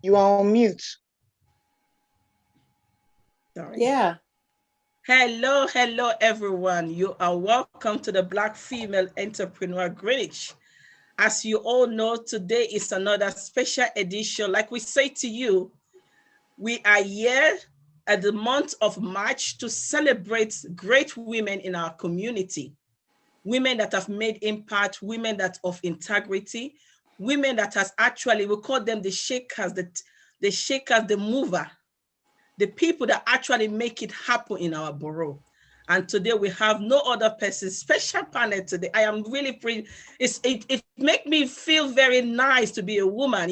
You are on mute. Sorry. Yeah. Hello, hello, everyone. You are welcome to the Black Female Entrepreneur Greenwich. As you all know, today is another special edition. Like we say to you, we are here at the month of March to celebrate great women in our community. Women that have made impact, women that of integrity, women that has actually, we call them the shakers, the shakers, the mover, the people that actually make it happen in our borough. And today we have no other person, special panel today. I am really pretty, it makes me feel very nice to be a woman,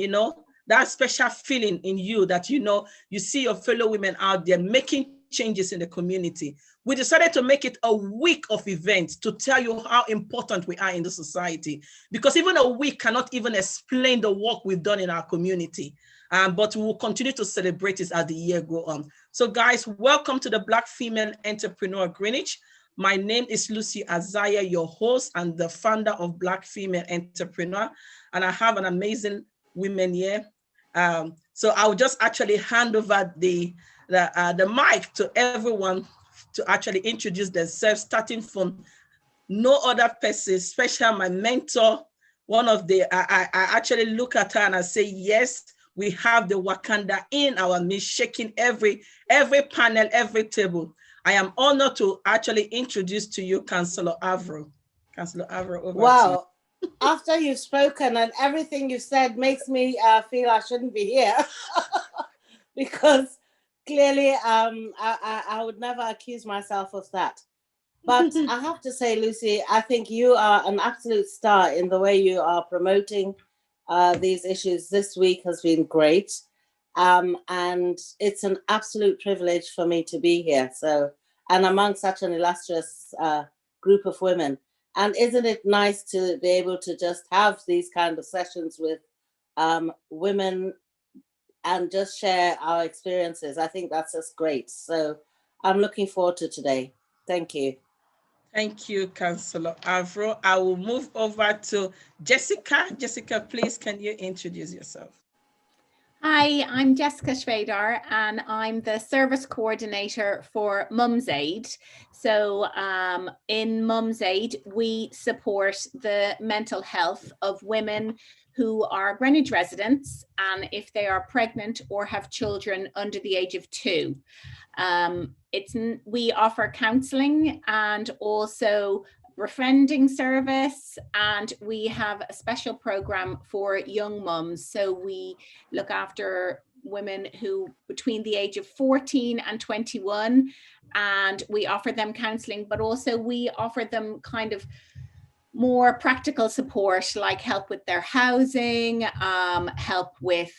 that special feeling in you that, you see your fellow women out there making changes in the community. We decided to make it a week of events to tell you how important we are in the society, because even a week cannot even explain the work we've done in our community. But we will continue to celebrate it as the year go on. So guys, welcome to the Black Female Entrepreneur Greenwich. My name is Lucy Azaya, your host and the founder of Black Female Entrepreneur. And I have an amazing women here. So I'll just actually hand over the mic to everyone to actually introduce themselves, starting from no other person, especially my mentor. One of the, I actually look at her and I say, yes, we have the Wakanda in our midst, shaking every panel, every table. I am honored to actually introduce to you Councillor Avro. Councillor Avro, over to you. Wow. After you've spoken and everything you said makes me feel I shouldn't be here. Because clearly I would never accuse myself of that. But I have to say, Lucy, I think you are an absolute star in the way you are promoting these issues. This week has been great. And it's an absolute privilege for me to be here. So, and among such an illustrious group of women. And isn't it nice to be able to just have these kind of sessions with women and just share our experiences? I think that's just great. So I'm looking forward to today. Thank you. Thank you, Councillor Avro. I will move over to Jessica. Jessica, please, can you introduce yourself? Hi, I'm Jessica Schwedar and I'm the service coordinator for Mums Aid. So in Mums Aid, we support the mental health of women who are Greenwich residents and if they are pregnant or have children under the age of 2. We offer counselling and also befriending service, and we have a special program for young mums. So we look after women who between the age of 14 and 21, and we offer them counselling, but also we offer them kind of more practical support, like help with their housing, help with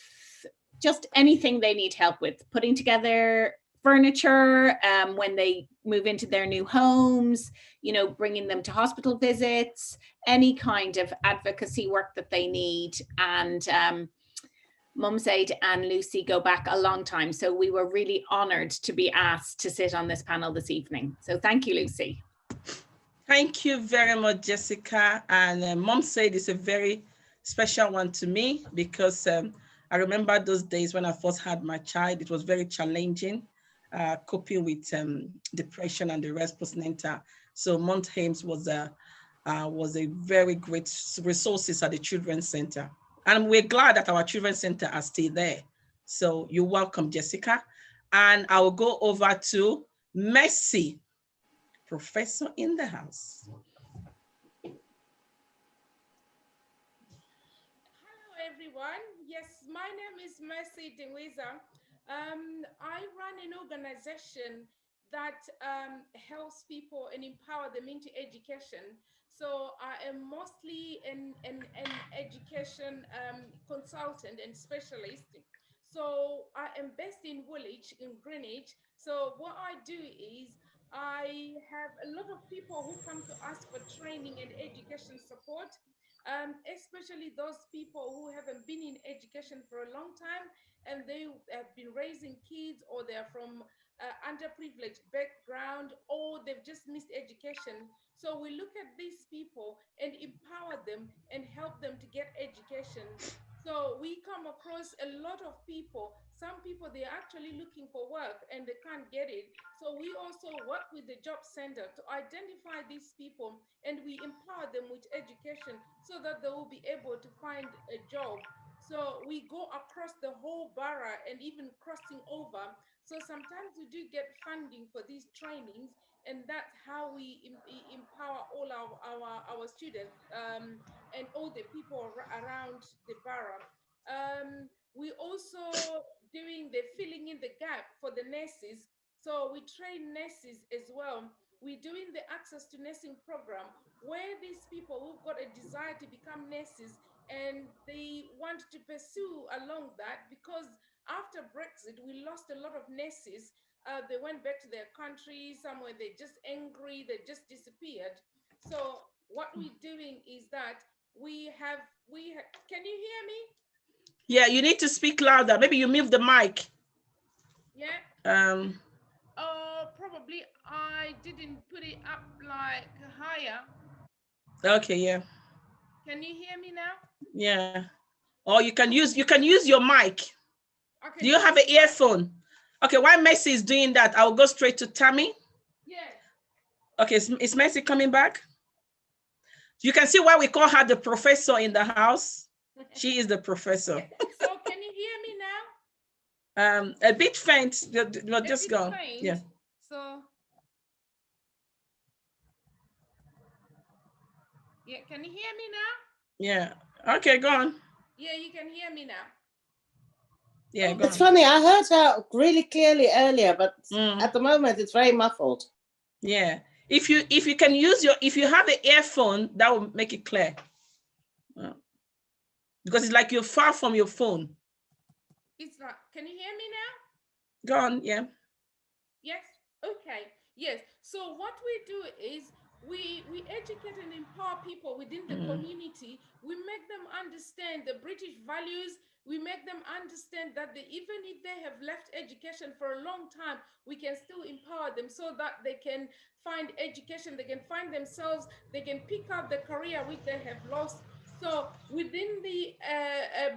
just anything they need help with, putting together furniture when they move into their new homes, bringing them to hospital visits, any kind of advocacy work that they need. And Mums Aid and Lucy go back a long time. So we were really honoured to be asked to sit on this panel this evening. So thank you, Lucy. Thank you very much, Jessica. And Mums Aid is a very special one to me because I remember those days when I first had my child. It was very challenging, coping with depression and the rest postnatal. So Mount Hames was a very great resources at the Children's Center. And we're glad that our Children's Center are still there. So you're welcome, Jessica. And I will go over to Mercy, professor in the house. Hello, everyone. Yes, my name is Mercy Dingwiza. I run an organization that helps people and empower them into education. So I am mostly an education consultant and specialist. So I am based in Woolwich in Greenwich. So what I do is I have a lot of people who come to us for training and education support, especially those people who haven't been in education for a long time and they have been raising kids, or they're from underprivileged background, or they've just missed education. So we look at these people and empower them and help them to get education So we come across a lot of people. Some people, they're actually looking for work and they can't get it. So we also work with the job center to identify these people, and we empower them with education so that they will be able to find a job. So we go across the whole borough and even crossing over. So sometimes we do get funding for these trainings, and that's how we empower all our students, and all the people around the borough. We also doing the filling in the gap for the nurses. So we train nurses as well. We're doing the access to nursing program where these people who've got a desire to become nurses and they want to pursue along that, because after Brexit, we lost a lot of nurses. They went back to their country, somewhere they're just angry, they just disappeared. So what we're doing is that can you hear me? Yeah, you need to speak louder. Maybe you move the mic. Yeah. Probably I didn't put it up like higher. Okay, yeah. Can you hear me now? Yeah. Or you can use your mic. Okay, Do you have an earphone? Okay, while Messi is doing that, I'll go straight to Tammy. Yes. Okay, is Messi coming back? You can see why we call her the professor in the house. She is the professor. Yeah. So can you hear me now? A bit faint. Just go. Faint. Yeah. So yeah, can you hear me now? Yeah. Okay, go on. Yeah, you can hear me now. Yeah, it's funny. I heard her really clearly earlier, but at the moment it's very muffled. Yeah. If you can use if you have an earphone, that will make it clear. Because it's like you're far from your phone. It's like, can you hear me now? Go on, yeah. Yes. Okay. Yes. So what we do is we educate and empower people within the community. We make them understand the British values. We make them understand that even if they have left education for a long time, we can still empower them so that they can find education, they can find themselves, they can pick up the career which they have lost. So within the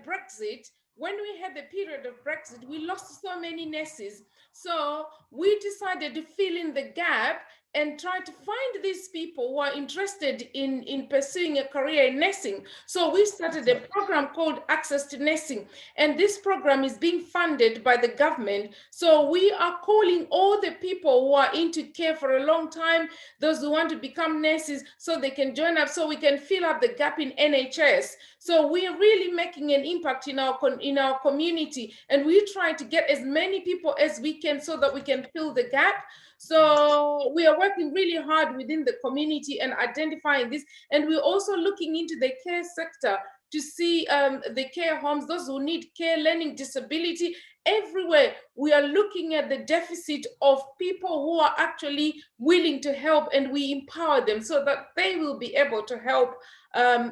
Brexit, when we had the period of Brexit, we lost so many nurses. So we decided to fill in the gap and try to find these people who are interested in pursuing a career in nursing. So we started a program called Access to Nursing, and this program is being funded by the government. So we are calling all the people who are into care for a long time, those who want to become nurses, so they can join up, so we can fill up the gap in NHS. So we are really making an impact in our community, and we try to get as many people as we can so that we can fill the gap. So we are working really hard within the community and identifying this, and we're also looking into the care sector to see the care homes, those who need care, learning disability. Everywhere we are looking at the deficit of people who are actually willing to help, and we empower them so that they will be able to help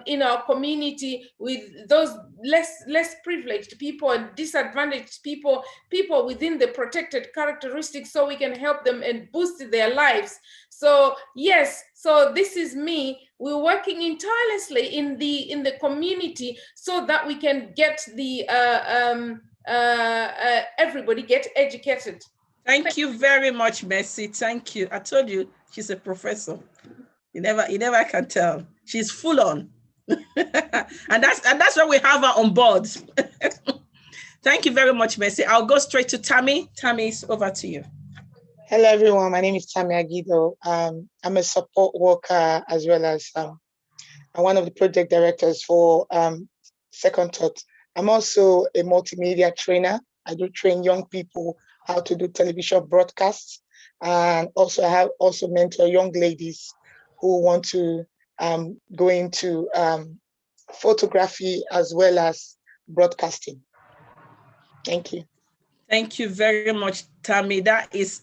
in our community with those less privileged people and disadvantaged people within the protected characteristics, so we can help them and boost their lives. So yes, so this is me. We're working tirelessly in the community so that we can get the everybody get educated. Thank you very much, Messi. Thank you. I told you she's a professor. You never can tell. She's full on. and that's why we have her on board. Thank you very much, Messi. I'll go straight to Tammy. Tammy, it's over to you. Hello, everyone. My name is Tamiya Guido. I'm a support worker as well as I'm one of the project directors for Second Thought. I'm also a multimedia trainer. I do train young people how to do television broadcasts, and also I have also mentor young ladies who want to go into photography as well as broadcasting. Thank you. Thank you very much, Tammy. That is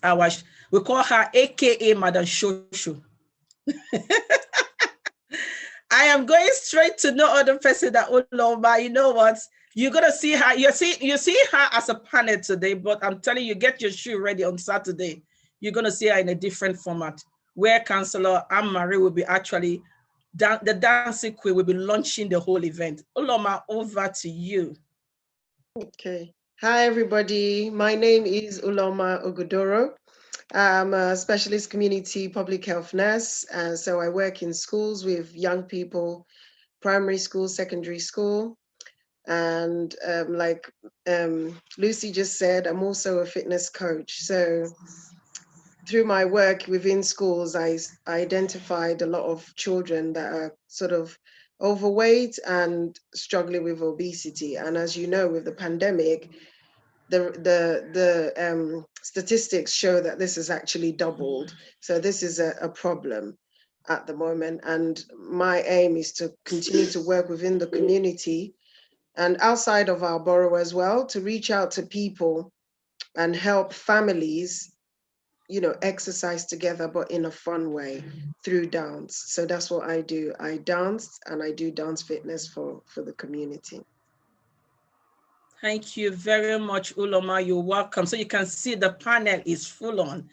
we call her AKA Madam Shoshu. I am going straight to no other person than Uloma. You know what? You're gonna see her. You see her as a panel today, but I'm telling you, get your shoe ready on Saturday. You're gonna see her in a different format, where Councillor Anne-Marie will be actually the dancing queen, will be launching the whole event. Uloma, over to you. Okay. Hi, everybody. My name is Uloma Oguduro. I'm a specialist community public health nurse. And so I work in schools with young people, primary school, secondary school. And like Lucy just said, I'm also a fitness coach. So through my work within schools, I identified a lot of children that are sort of overweight and struggling with obesity. And as you know, with the pandemic, the statistics show that this has actually doubled. So this is a problem at the moment. And my aim is to continue to work within the community and outside of our borough as well, to reach out to people and help families, exercise together, but in a fun way through dance. So that's what I do. I dance and I do dance fitness for the community. Thank you very much, Uloma. You're welcome. So you can see the panel is full on.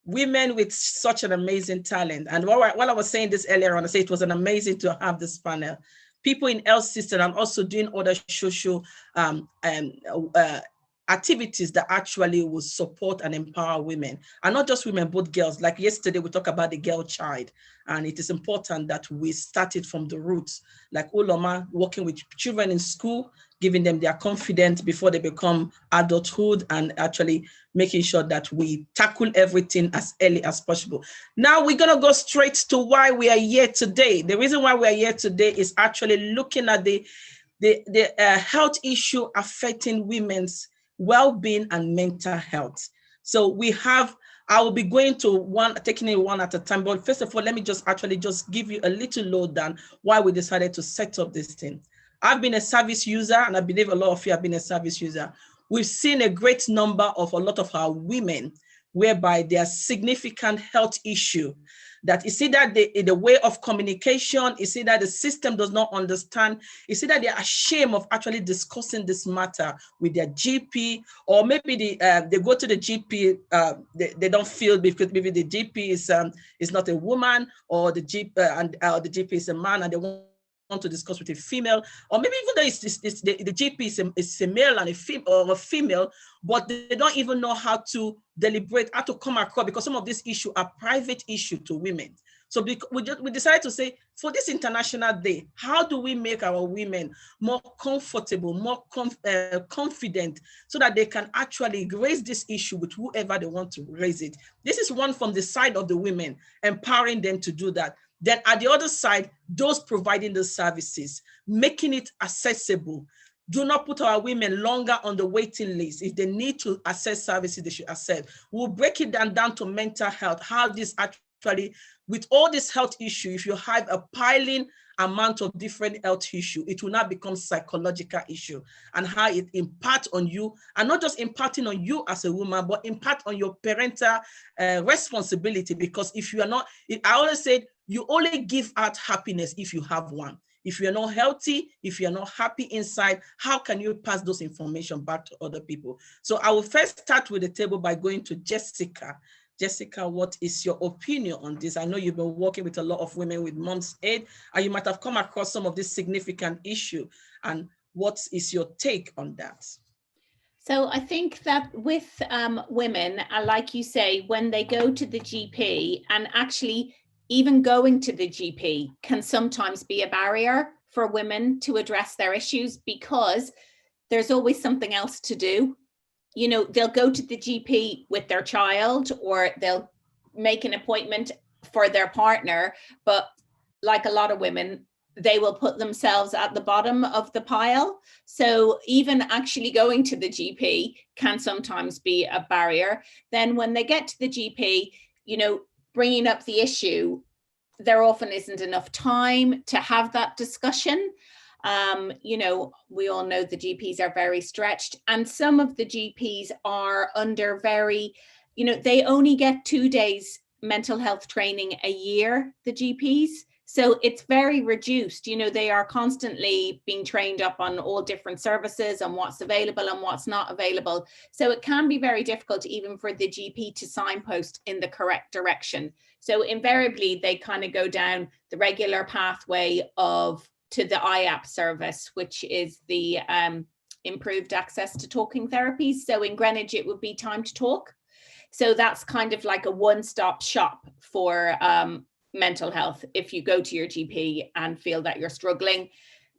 Women with such an amazing talent. And while I was saying this earlier on, I said it was an amazing to have this panel. People in health system and also doing other social activities that actually will support and empower women, and not just women, but girls. Like yesterday, we talked about the girl child, and it is important that we start it from the roots. Like Uloma, working with children in school, giving them their confidence before they become adulthood, and actually making sure that we tackle everything as early as possible. Now we're gonna go straight to why we are here today. The reason why we are here today is actually looking at the health issue affecting women's well-being and mental health. So I will be going to taking it one at a time. But first of all, let me just give you a little lowdown why we decided to set up this thing. I've been a service user, and I believe a lot of you have been a service user. We've seen a great number of a lot of our women whereby there's significant health issue that is either the way of communication, is either the system does not understand, is either they're ashamed of actually discussing this matter with their GP, or maybe they go to the GP, they don't feel because maybe the GP is not a woman, or the GP the GP is a man, and they want to discuss with a female, or maybe even though the GP is a male and a female, but they don't even know how to deliberate, how to come across, because some of these issues are private issue to women. So we decided to say, for this International Day, how do we make our women more comfortable, more confident, so that they can actually raise this issue with whoever they want to raise it? This is one from the side of the women, empowering them to do that. Then at the other side, those providing the services, making it accessible. Do not put our women longer on the waiting list. If they need to access services, they should access. We'll break it down to mental health, how this actually, with all this health issue, if you have a piling amount of different health issue, it will not become psychological issue, and how it impacts on you, and not just impacting on you as a woman, but impact on your parental responsibility. Because if you are not, I always say, you only give out happiness if you have one. If you're not healthy, if you're not happy inside, how can you pass those information back to other people? So I will first start with the table by going to Jessica. Jessica, what is your opinion on this? I know you've been working with a lot of women with Mom's Aid, and you might have come across some of this significant issue. And what is your take on that? So I think that with women, like you say, when they go to the GP, and actually even going to the GP can sometimes be a barrier for women to address their issues, because there's always something else to do. You know, they'll go to the GP with their child, or they'll make an appointment for their partner, but like a lot of women, they will put themselves at the bottom of the pile. So even actually going to the GP can sometimes be a barrier. Then when they get to the GP, you know, bringing up the issue, there often isn't enough time to have that discussion. You know, we all know the GPs are very stretched, and some of the GPs are under very, you know, they only get 2 days mental health training a year, the GPs. So it's very reduced. You know, they are constantly being trained up on all different services and what's available and what's not available. So it can be very difficult even for the GP to signpost in the correct direction. So invariably, they kind of go down the regular pathway to the IAP service, which is the improved access to talking therapies. So in Greenwich, it would be Time to Talk. So that's kind of like a one-stop shop for mental health. If you go to your GP and feel that you're struggling,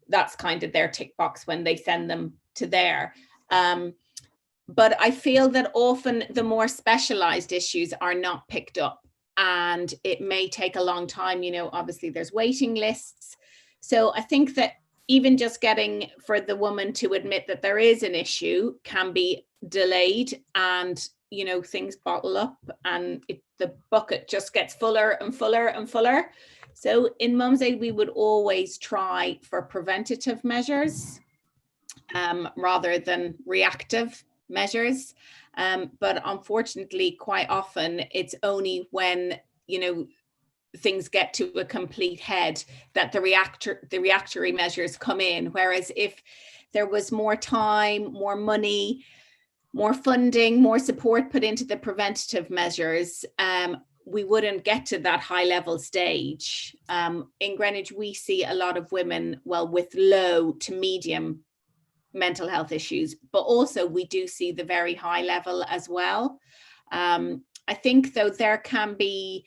that's kind of their tick box when they send them to there. But I feel that often the more specialized issues are not picked up, and it may take a long time. You know, obviously there's waiting lists. So I think that even just getting for the woman to admit that there is an issue can be delayed, and you know, things bottle up and the bucket just gets fuller and fuller and fuller. So in Mum's Aid, we would always try for preventative measures rather than reactive measures. But unfortunately, quite often it's only when, you know, things get to a complete head that the reactory measures come in. Whereas if there was more time, more money, more funding, more support put into the preventative measures, we wouldn't get to that high level stage. In Greenwich, we see a lot of women, well, with low to medium mental health issues, but also we do see the very high level as well. I think though there can be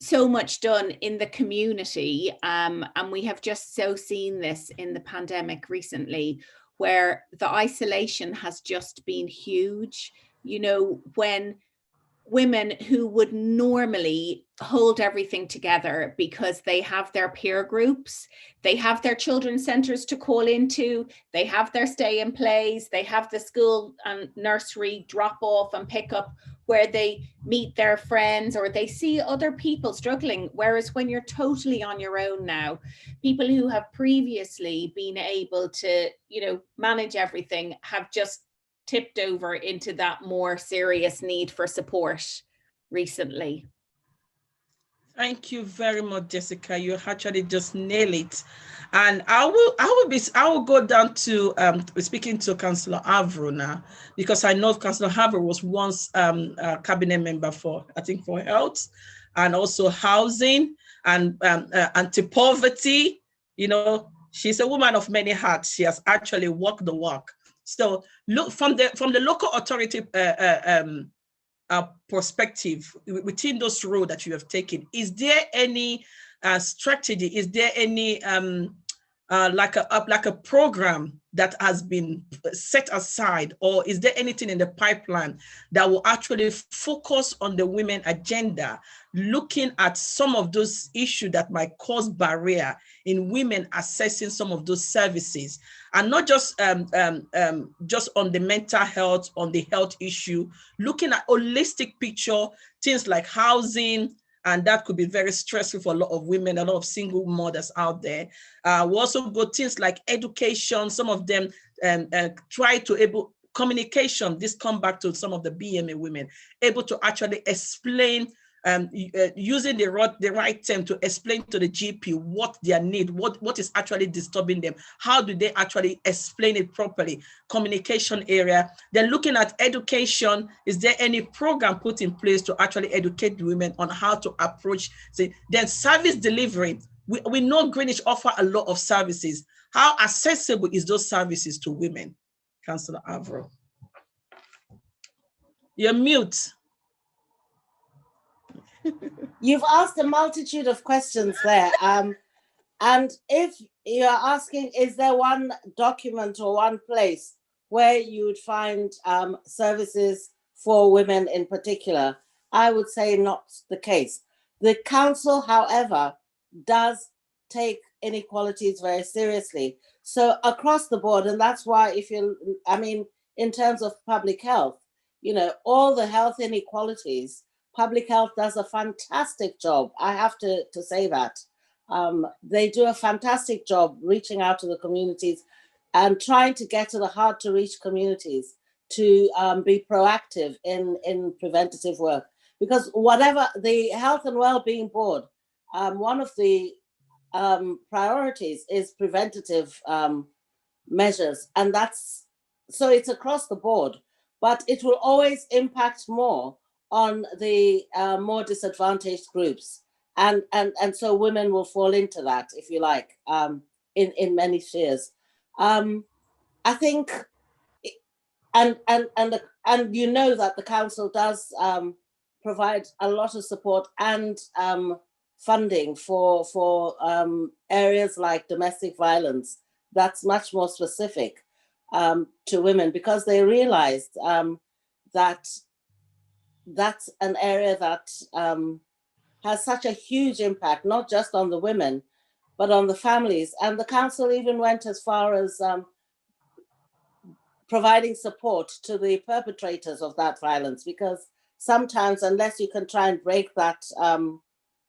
so much done in the community, and we have just so seen this in the pandemic recently, where the isolation has just been huge. You know, when women who would normally hold everything together because they have their peer groups, they have their children's centres to call into, they have their stay in plays, they have the school and nursery drop off and pick up where they meet their friends or they see other people struggling. Whereas when you're totally on your own now, people who have previously been able to, you know, manage everything have just tipped over into that more serious need for support recently. Thank you very much, Jessica. You actually just nail it. And I will go down to speaking to Councillor Avro now, because I know Councillor Avro was once a cabinet member for, I think, for health and also housing and anti-poverty. You know, she's a woman of many hats. She has actually walked the walk. So look from the local authority perspective, within those roles that you have taken, is there any strategy? Is there any like a program that has been set aside, or is there anything in the pipeline that will actually focus on the women agenda, looking at some of those issues that might cause barrier in women accessing some of those services, and not just on the mental health, on the health issue, looking at holistic picture, things like housing, and that could be very stressful for a lot of women, a lot of single mothers out there. We also got things like education. Some of them try to communication. This come back to some of the BMA women, able to actually explain, using the right term to explain to the GP what their need, what is actually disturbing them. How do they actually explain it properly? Communication area. Then looking at education, is there any program put in place to actually educate the women on how to approach? Then service delivery. We know Greenwich offer a lot of services. How accessible is those services to women? Councillor Avro. You're mute. You've asked a multitude of questions there. And if you're asking, is there one document or one place where you would find services for women in particular, I would say not the case. The council, however, does take inequalities very seriously. So across the board, and that's why in terms of public health, you know, all the health inequalities, public health does a fantastic job. I have to say that. They do a fantastic job reaching out to the communities and trying to get to the hard to reach communities to be proactive in preventative work. Because whatever the Health and Wellbeing Board one of the priorities is preventative measures, and so it's across the board, but it will always impact more on the more disadvantaged groups, and so women will fall into that, if you like, in many spheres. I think, and you know that the council does provide a lot of support and funding for areas like domestic violence that's much more specific to women, because they realized that that's an area that has such a huge impact, not just on the women, but on the families. And the council even went as far as providing support to the perpetrators of that violence, because sometimes, unless you can try and break that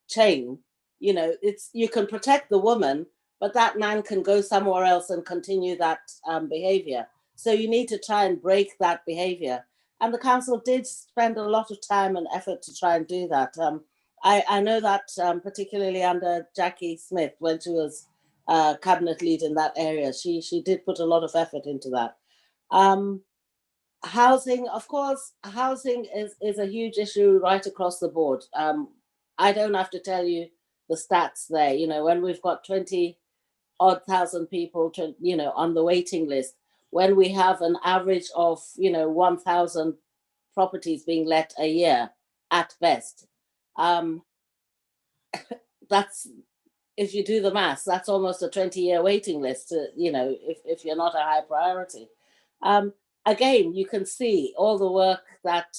chain, you can protect the woman, but that man can go somewhere else and continue that behavior. So you need to try and break that behavior. And the council did spend a lot of time and effort to try and do that. I know that particularly under Jackie Smith, when she was cabinet lead in that area, she did put a lot of effort into that. Housing, of course, housing is a huge issue right across the board. I don't have to tell you the stats there. When we've got 20,000 people, on the waiting list, when we have an average of, 1,000 properties being let a year at best, that's, if you do the maths, that's almost a 20-year waiting list, if you're not a high priority. Again, you can see all the work that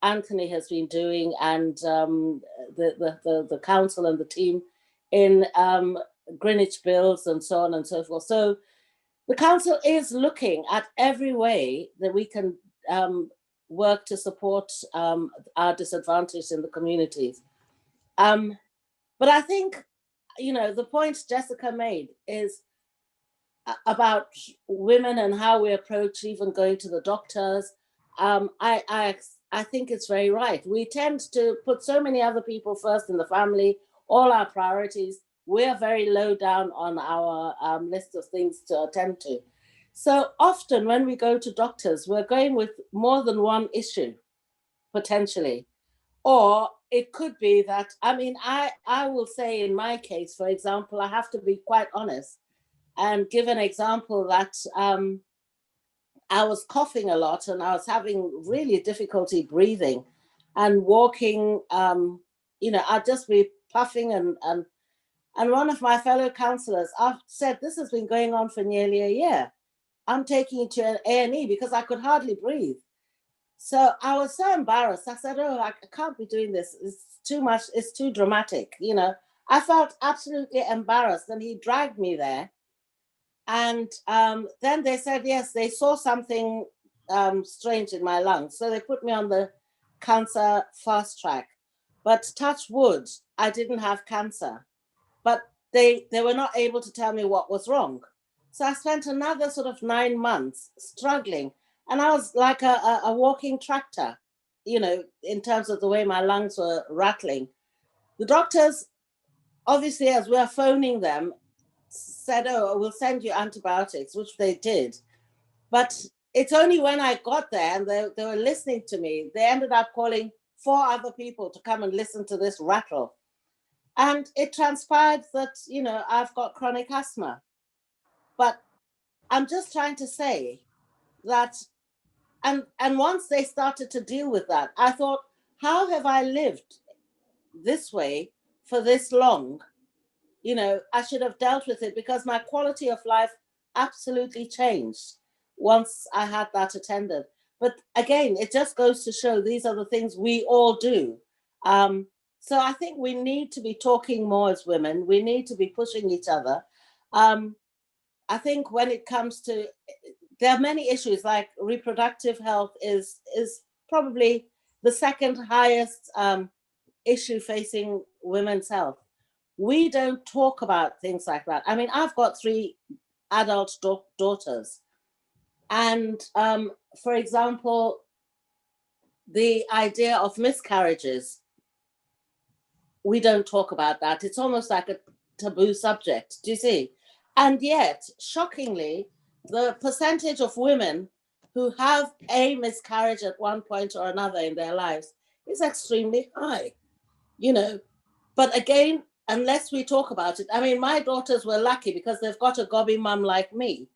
Anthony has been doing, and the council and the team in Greenwich bills and so on and so forth. So the council is looking at every way that we can work to support our disadvantaged in the communities. But I think, the point Jessica made is about women and how we approach even going to the doctors. I think it's very right. We tend to put so many other people first in the family, all our priorities. We're very low down on our list of things to attend to. So often when we go to doctors, we're going with more than one issue, potentially. Or it could be that, I will say in my case, for example, I have to be quite honest and give an example that I was coughing a lot and I was having really difficulty breathing and walking. I'd just be puffing and one of my fellow councillors, I've said, this has been going on for nearly a year. I'm taking you to an A&E because I could hardly breathe. So I was so embarrassed. I said, I can't be doing this. It's too much. It's too dramatic. I felt absolutely embarrassed, and he dragged me there. And then they said, yes, they saw something strange in my lungs. So they put me on the cancer fast track. But touch wood, I didn't have cancer. But they were not able to tell me what was wrong. So I spent another sort of 9 months struggling. And I was like a walking tractor, in terms of the way my lungs were rattling. The doctors, obviously, as we were phoning them, said, we'll send you antibiotics, which they did. But it's only when I got there and they were listening to me, they ended up calling 4 other people to come and listen to this rattle. And it transpired that, I've got chronic asthma. But I'm just trying to say that, and once they started to deal with that, I thought, how have I lived this way for this long? I should have dealt with it, because my quality of life absolutely changed once I had that attended. But again, it just goes to show these are the things we all do. So I think we need to be talking more as women. We need to be pushing each other. I think when it comes to, there are many issues, like reproductive health is probably the second highest issue facing women's health. We don't talk about things like that. I've got 3 adult daughters. And for example, the idea of miscarriages, we don't talk about that. It's almost like a taboo subject, do you see? And yet, shockingly, the percentage of women who have a miscarriage at one point or another in their lives is extremely high, you know. But again, unless we talk about it, I mean, my daughters were lucky because they've got a gobby mum like me.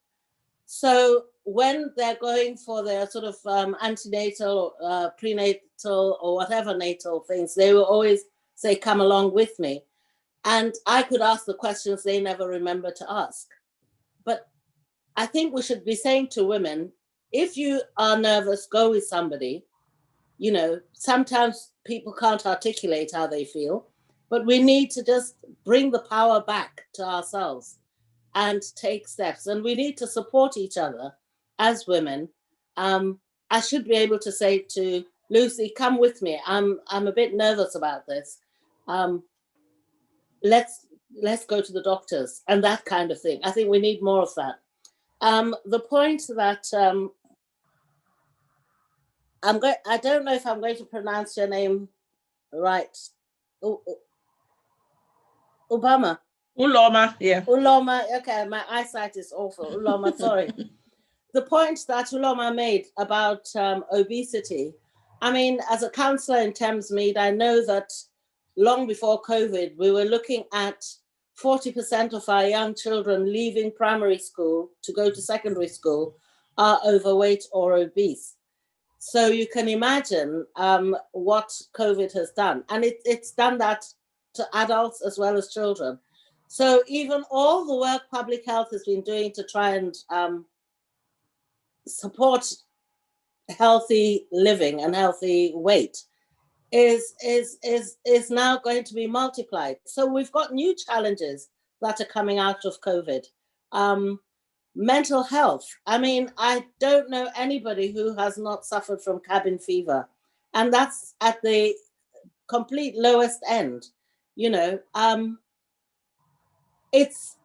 So when they're going for their sort of antenatal, prenatal, or whatever natal things, they will always say, come along with me. And I could ask the questions they never remember to ask. But I think we should be saying to women, if you are nervous, go with somebody. You know, sometimes people can't articulate how they feel, but we need to just bring the power back to ourselves and take steps. And we need to support each other as women. I should be able to say to Lucy, come with me. I'm a bit nervous about this. Let's go to the doctors and that kind of thing. I think we need more of that. The point that I don't know if I'm going to pronounce your name right. Obama. Uloma, yeah. Uloma, okay, my eyesight is awful. Uloma, sorry. The point that Uloma made about obesity, I mean, as a counsellor in Thamesmead, I know that long before COVID, we were looking at 40% of our young children leaving primary school to go to secondary school are overweight or obese. So you can imagine what COVID has done. And it's done that to adults as well as children. So even all the work public health has been doing to try and support healthy living and healthy weight is now going to be multiplied. So we've got new challenges that are coming out of COVID. Mental health. I mean, I don't know anybody who has not suffered from cabin fever, and that's at the complete lowest end. You know, it's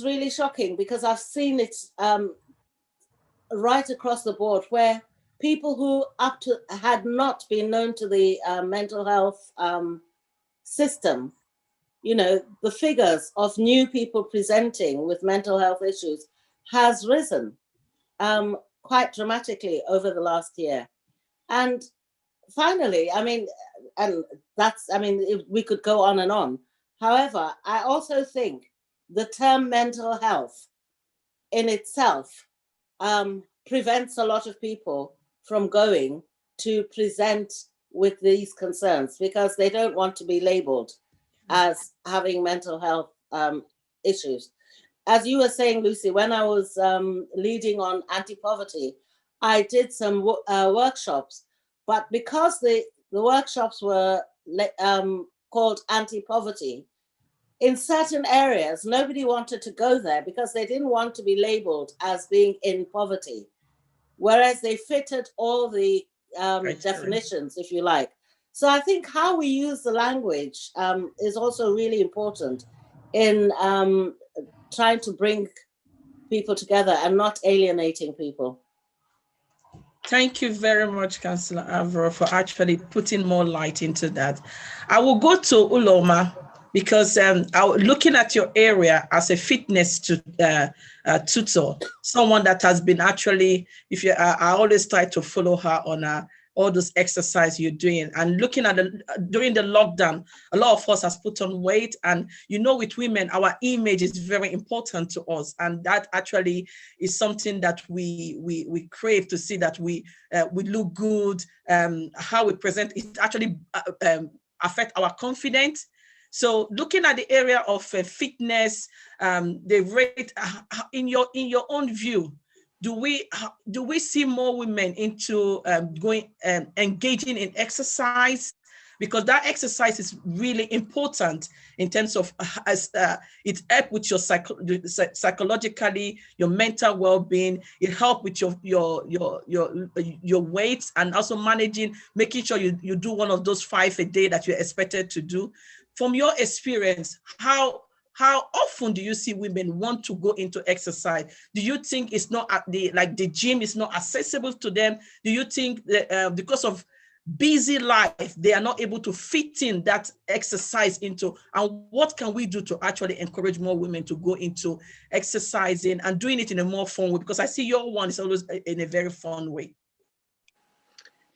really shocking because I've seen it right across the board where people who had not been known to the mental health system, you know, the figures of new people presenting with mental health issues has risen quite dramatically over the last year. And finally, I mean, and that's, I mean, we could go on and on. However, I also think the term mental health in itself prevents a lot of people from going to present with these concerns because they don't want to be labeled as having mental health issues. As you were saying, Lucy, when I was leading on anti-poverty, I did some workshops, but because the workshops were called anti-poverty, in certain areas, nobody wanted to go there because they didn't want to be labeled as being in poverty, whereas they fitted all the definitions, if you like. So I think how we use the language is also really important in trying to bring people together and not alienating people. Thank you very much, Councillor Avro, for actually putting more light into that. I will go to Uloma because looking at your area as a fitness tutor, someone that has been actually, I always try to follow her on all those exercises you're doing, and looking at during the lockdown, a lot of us has put on weight, and you know, with women, our image is very important to us, and that actually is something that we crave to see, that we look good, how we present. It actually affect our confidence. So looking at the area of fitness, the rate in your own view, do we see more women into engaging in exercise? Because that exercise is really important in terms of it helps with your psychologically, your mental well-being. It helps with your weight, and also making sure you do one of those 5 a day that you're expected to do. From your experience, how often do you see women want to go into exercise? Do you think it's not at the gym is not accessible to them? Do you think that because of busy life, they are not able to fit in that exercise into, and what can we do to actually encourage more women to go into exercising and doing it in a more fun way? Because I see your one is always in a very fun way.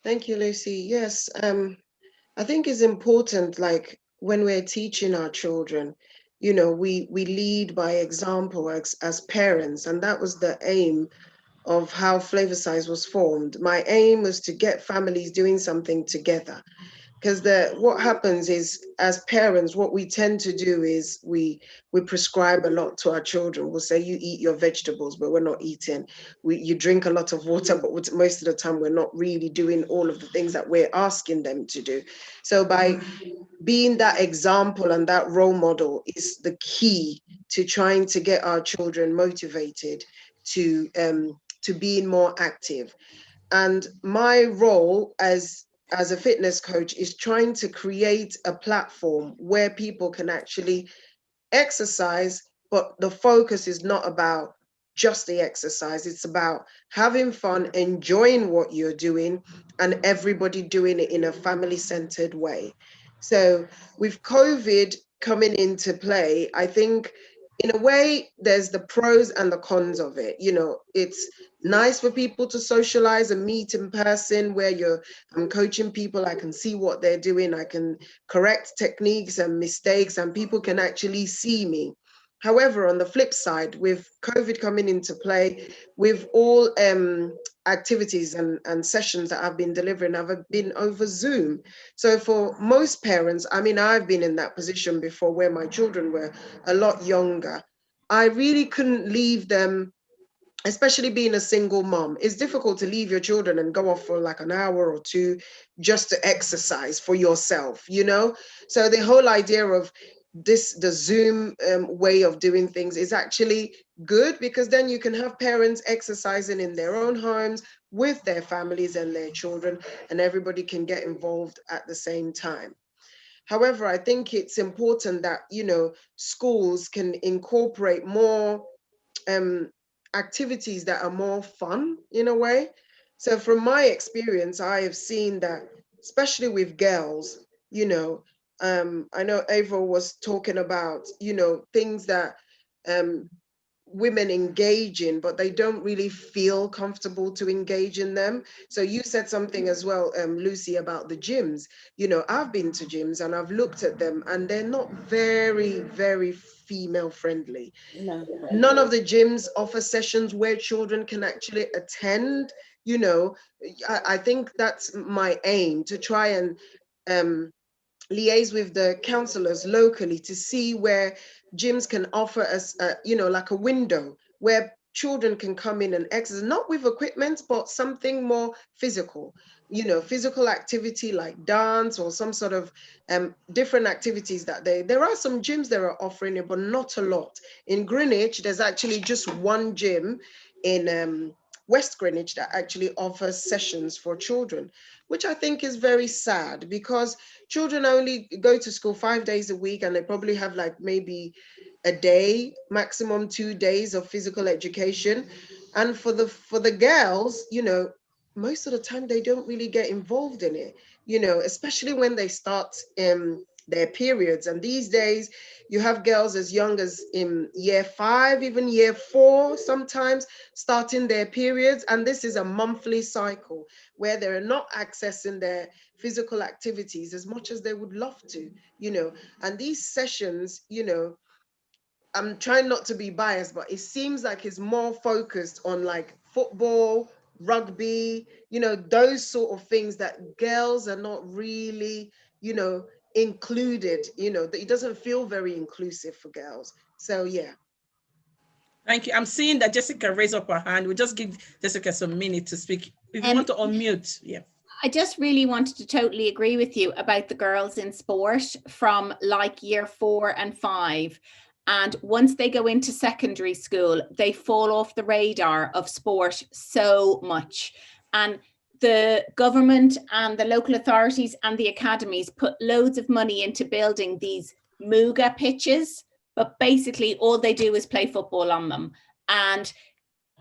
Thank you, Lucy. Yes, I think it's important, like when we're teaching our children, you know, we lead by example as parents, and that was the aim of how Flavorsize was formed. My aim was to get families doing something together. Because what happens is, as parents, what we tend to do is we prescribe a lot to our children. We'll say, you eat your vegetables, but we're not eating. You drink a lot of water, but most of the time we're not really doing all of the things that we're asking them to do. So by being that example and that role model is the key to trying to get our children motivated to being more active. And my role as a fitness coach is trying to create a platform where people can actually exercise, but the focus is not about just the exercise. It's about having fun, enjoying what you're doing, and everybody doing it in a family-centered way. So with COVID coming into play, I think in a way, there's the pros and the cons of it. You know, it's nice for people to socialize and meet in person where I'm coaching people, I can see what they're doing, I can correct techniques and mistakes, and people can actually see me. However, on the flip side, with COVID coming into play, with all activities and sessions that I've been delivering, I've been over Zoom. So for most parents, I mean, I've been in that position before where my children were a lot younger. I really couldn't leave them, especially being a single mom. It's difficult to leave your children and go off for like an hour or two just to exercise for yourself, you know? So the whole idea of the Zoom way of doing things is actually good, because then you can have parents exercising in their own homes with their families and their children, and everybody can get involved at the same time. However, I think it's important that, you know, schools can incorporate more activities that are more fun in a way. So from my experience, I have seen that, especially with girls, you know, I know Ava was talking about, you know, things that women engage in, but they don't really feel comfortable to engage in them. So you said something as well, Lucy, about the gyms. You know, I've been to gyms and I've looked at them, and they're not very, very female friendly. No. None of the gyms offer sessions where children can actually attend. You know, I think that's my aim, to try and liaise with the counselors locally to see where gyms can offer us, you know, like a window where children can come in and exercise, not with equipment, but something more physical, you know, physical activity like dance or some sort of different activities that there are some gyms that are offering it, but not a lot. In Greenwich, there's actually just one gym in West Greenwich that actually offers sessions for children, which I think is very sad, because children only go to school 5 days a week, and they probably have like maybe a day, maximum 2 days of physical education. And for the girls, you know, most of the time they don't really get involved in it, you know, especially when they start their periods. And these days you have girls as young as in year 5, even year 4, sometimes starting their periods. And this is a monthly cycle where they're not accessing their physical activities as much as they would love to, you know. And these sessions, you know, I'm trying not to be biased, but it seems like it's more focused on like football, rugby, you know, those sort of things that girls are not really, you know, included, you know, that it doesn't feel very inclusive for girls. So yeah. Thank you. I'm seeing that Jessica raised up her hand. We'll just give Jessica some minute to speak. If you want to unmute, yeah. I just really wanted to totally agree with you about the girls in sport from like year 4 and 5. And once they go into secondary school, they fall off the radar of sport so much. And the government and the local authorities and the academies put loads of money into building these Muga pitches, but basically all they do is play football on them. And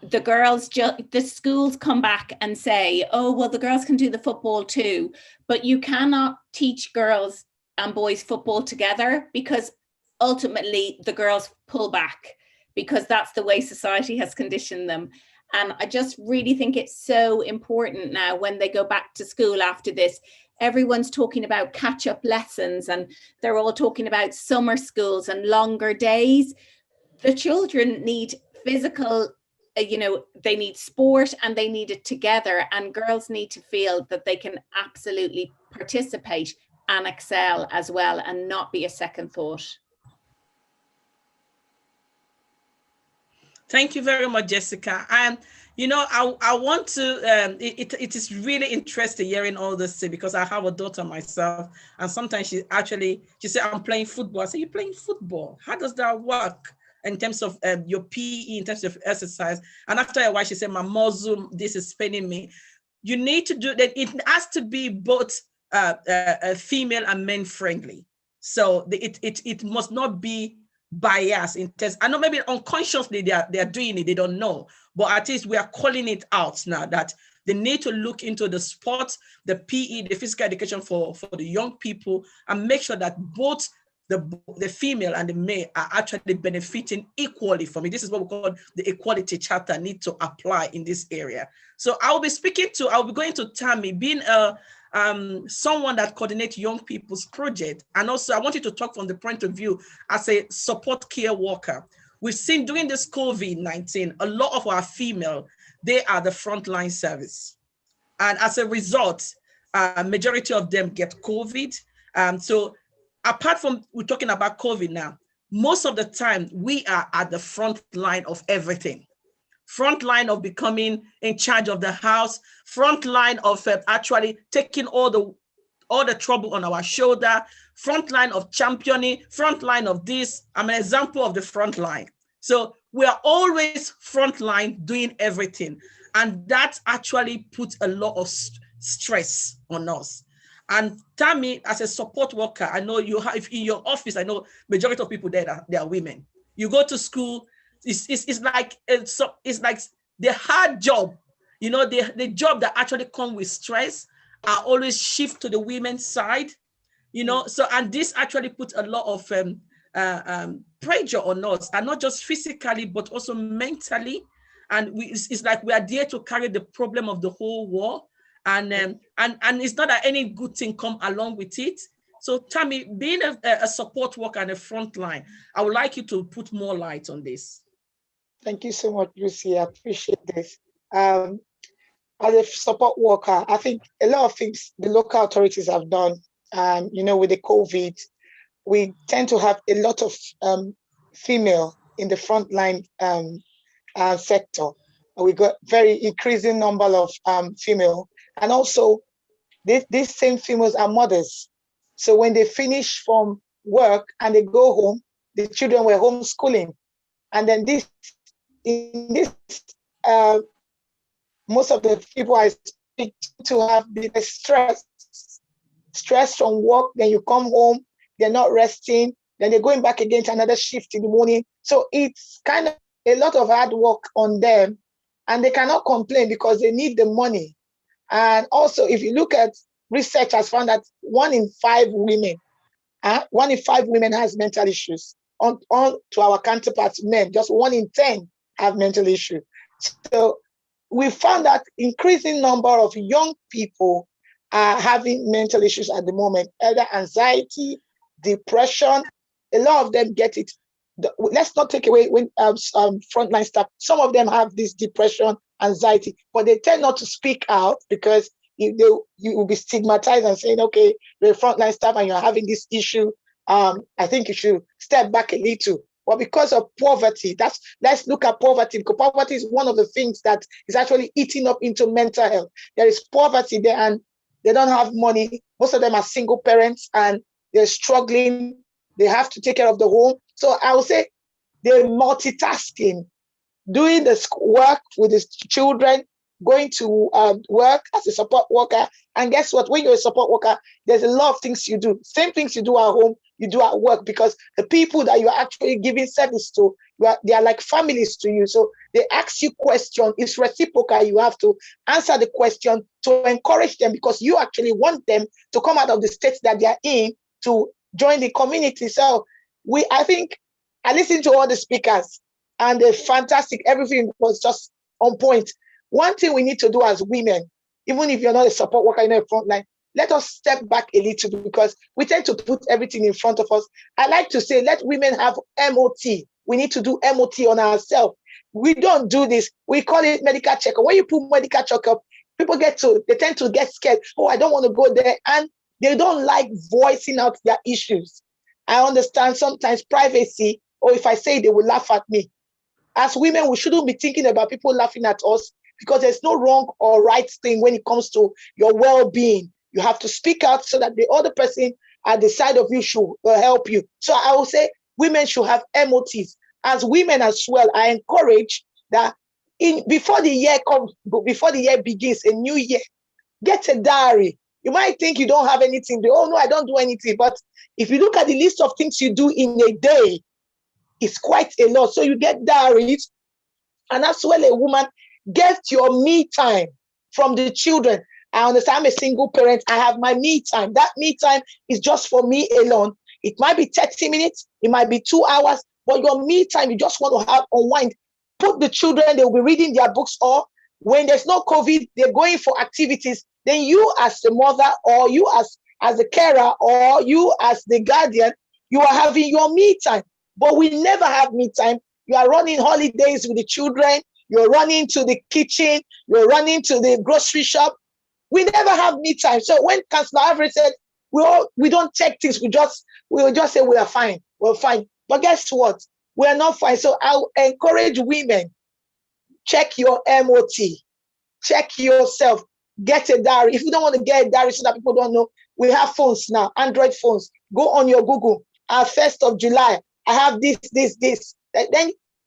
the schools come back and say, oh, well, the girls can do the football too, but you cannot teach girls and boys football together, because ultimately the girls pull back, because that's the way society has conditioned them. And I just really think it's so important now when they go back to school after this. Everyone's talking about catch-up lessons, and they're all talking about summer schools and longer days. The children need physical, they need sport, and they need it together. And girls need to feel that they can absolutely participate and excel as well, and not be a second thought. Thank you very much, Jessica. And I want to. It is really interesting hearing all this, because I have a daughter myself, and sometimes she said, "I'm playing football." I say, "You're playing football? How does that work in terms of your PE, in terms of exercise?" And after a while, she said, "My muscle, this is paining me." You need to do that. It has to be both female and men friendly. So it must not be bias in test. I know maybe unconsciously they are doing it, they don't know, but at least we are calling it out now that they need to look into the sports, the PE, the physical education for the young people, and make sure that both the female and the male are actually benefiting equally from it. This is what we call the equality chapter need to apply in this area. So I'll be going to Tammy, being someone that coordinates young people's project. And also I want you to talk from the point of view as a support care worker. We've seen during this COVID-19, a lot of our female, they are the frontline service. And as a result, majority of them get COVID. So apart from we're talking about COVID now, most of the time we are at the front line of everything. Front line of becoming in charge of the house, front line of actually taking all the trouble on our shoulder, front line of championing, front line of this. I'm an example of the front line. So we are always front line doing everything. And that actually puts a lot of stress on us. And Tammy, as a support worker, I know you have in your office, I know majority of people there they are women. You go to school, it's like the hard job, the job that actually comes with stress are always shift to the women's side, So, and this actually puts a lot of pressure on us, and not just physically, but also mentally. And it's like we are there to carry the problem of the whole war. And it's not that any good thing come along with it. So Tammy, being a support worker and a front line, I would like you to put more light on this. Thank you so much, Lucy. I appreciate this. As a support worker, I think a lot of things the local authorities have done, with the COVID, we tend to have a lot of female in the frontline sector. We got very increasing number of female, and also these same females are mothers. So when they finish from work and they go home, the children were homeschooling, and then most of the people I speak to have the stress from work. Then you come home, they're not resting, then they're going back again to another shift in the morning. So it's kind of a lot of hard work on them, and they cannot complain because they need the money. And also, if you look at research has found that 1 in 5 women has mental issues. On to our counterparts, men, just 1 in 10 have mental issues. So we found that increasing number of young people are having mental issues at the moment, either anxiety, depression. A lot of them get it. Let's not take away when frontline staff. Some of them have this depression, anxiety, but they tend not to speak out because you will be stigmatized and saying, okay, you're a frontline staff and you're having this issue. I think you should step back a little. But because of poverty, let's look at poverty, because poverty is one of the things that is actually eating up into mental health. There is poverty there, and they don't have money. Most of them are single parents and they're struggling. They have to take care of the home. So I would say they're multitasking, doing the work with the children, going to work as a support worker. And guess what? When you're a support worker, there's a lot of things you do. Same things you do at home, you do at work, because the people that you're actually giving service to, they are like families to you. So they ask you questions. It's reciprocal. You have to answer the question to encourage them, because you actually want them to come out of the state that they are in to join the community. So I think I listened to all the speakers and they're fantastic. Everything was just on point. One thing we need to do as women, even if you're not a support worker in the front line, let us step back a little, because we tend to put everything in front of us. I like to say, let women have MOT. We need to do MOT on ourselves. We don't do this. We call it medical checkup. When you put medical checkup, people they tend to get scared. Oh, I don't want to go there. And they don't like voicing out their issues. I understand sometimes privacy, or if I say they will laugh at me. As women, we shouldn't be thinking about people laughing at us, because there's no wrong or right thing when it comes to your well-being. You have to speak out so that the other person at the side of you will help you. So I will say women should have MOTs. As women as well, I encourage that before the year begins, a new year, get a diary. You might think you don't have anything. Oh no, I don't do anything. But if you look at the list of things you do in a day, it's quite a lot. So you get diaries, and as well a woman, get your me time from the children. I understand I'm a single parent. I have my me time. That me time is just for me alone. It might be 30 minutes. It might be 2 hours. But your me time, you just want to have unwind. Put the children, they'll be reading their books, or when there's no COVID, they're going for activities. Then you as the mother, or you as the carer, or you as the guardian, you are having your me time. But we never have me time. You are running holidays with the children. You're running to the kitchen. You're running to the grocery shop. We never have me time. So when Councillor Avery said, we don't check things, we will just say we are fine. We're fine. But guess what? We're not fine. So I'll encourage women, check your MOT. Check yourself. Get a diary. If you don't want to get a diary so that people don't know, we have phones now, Android phones. Go on your Google. 1st of July, I have this. Then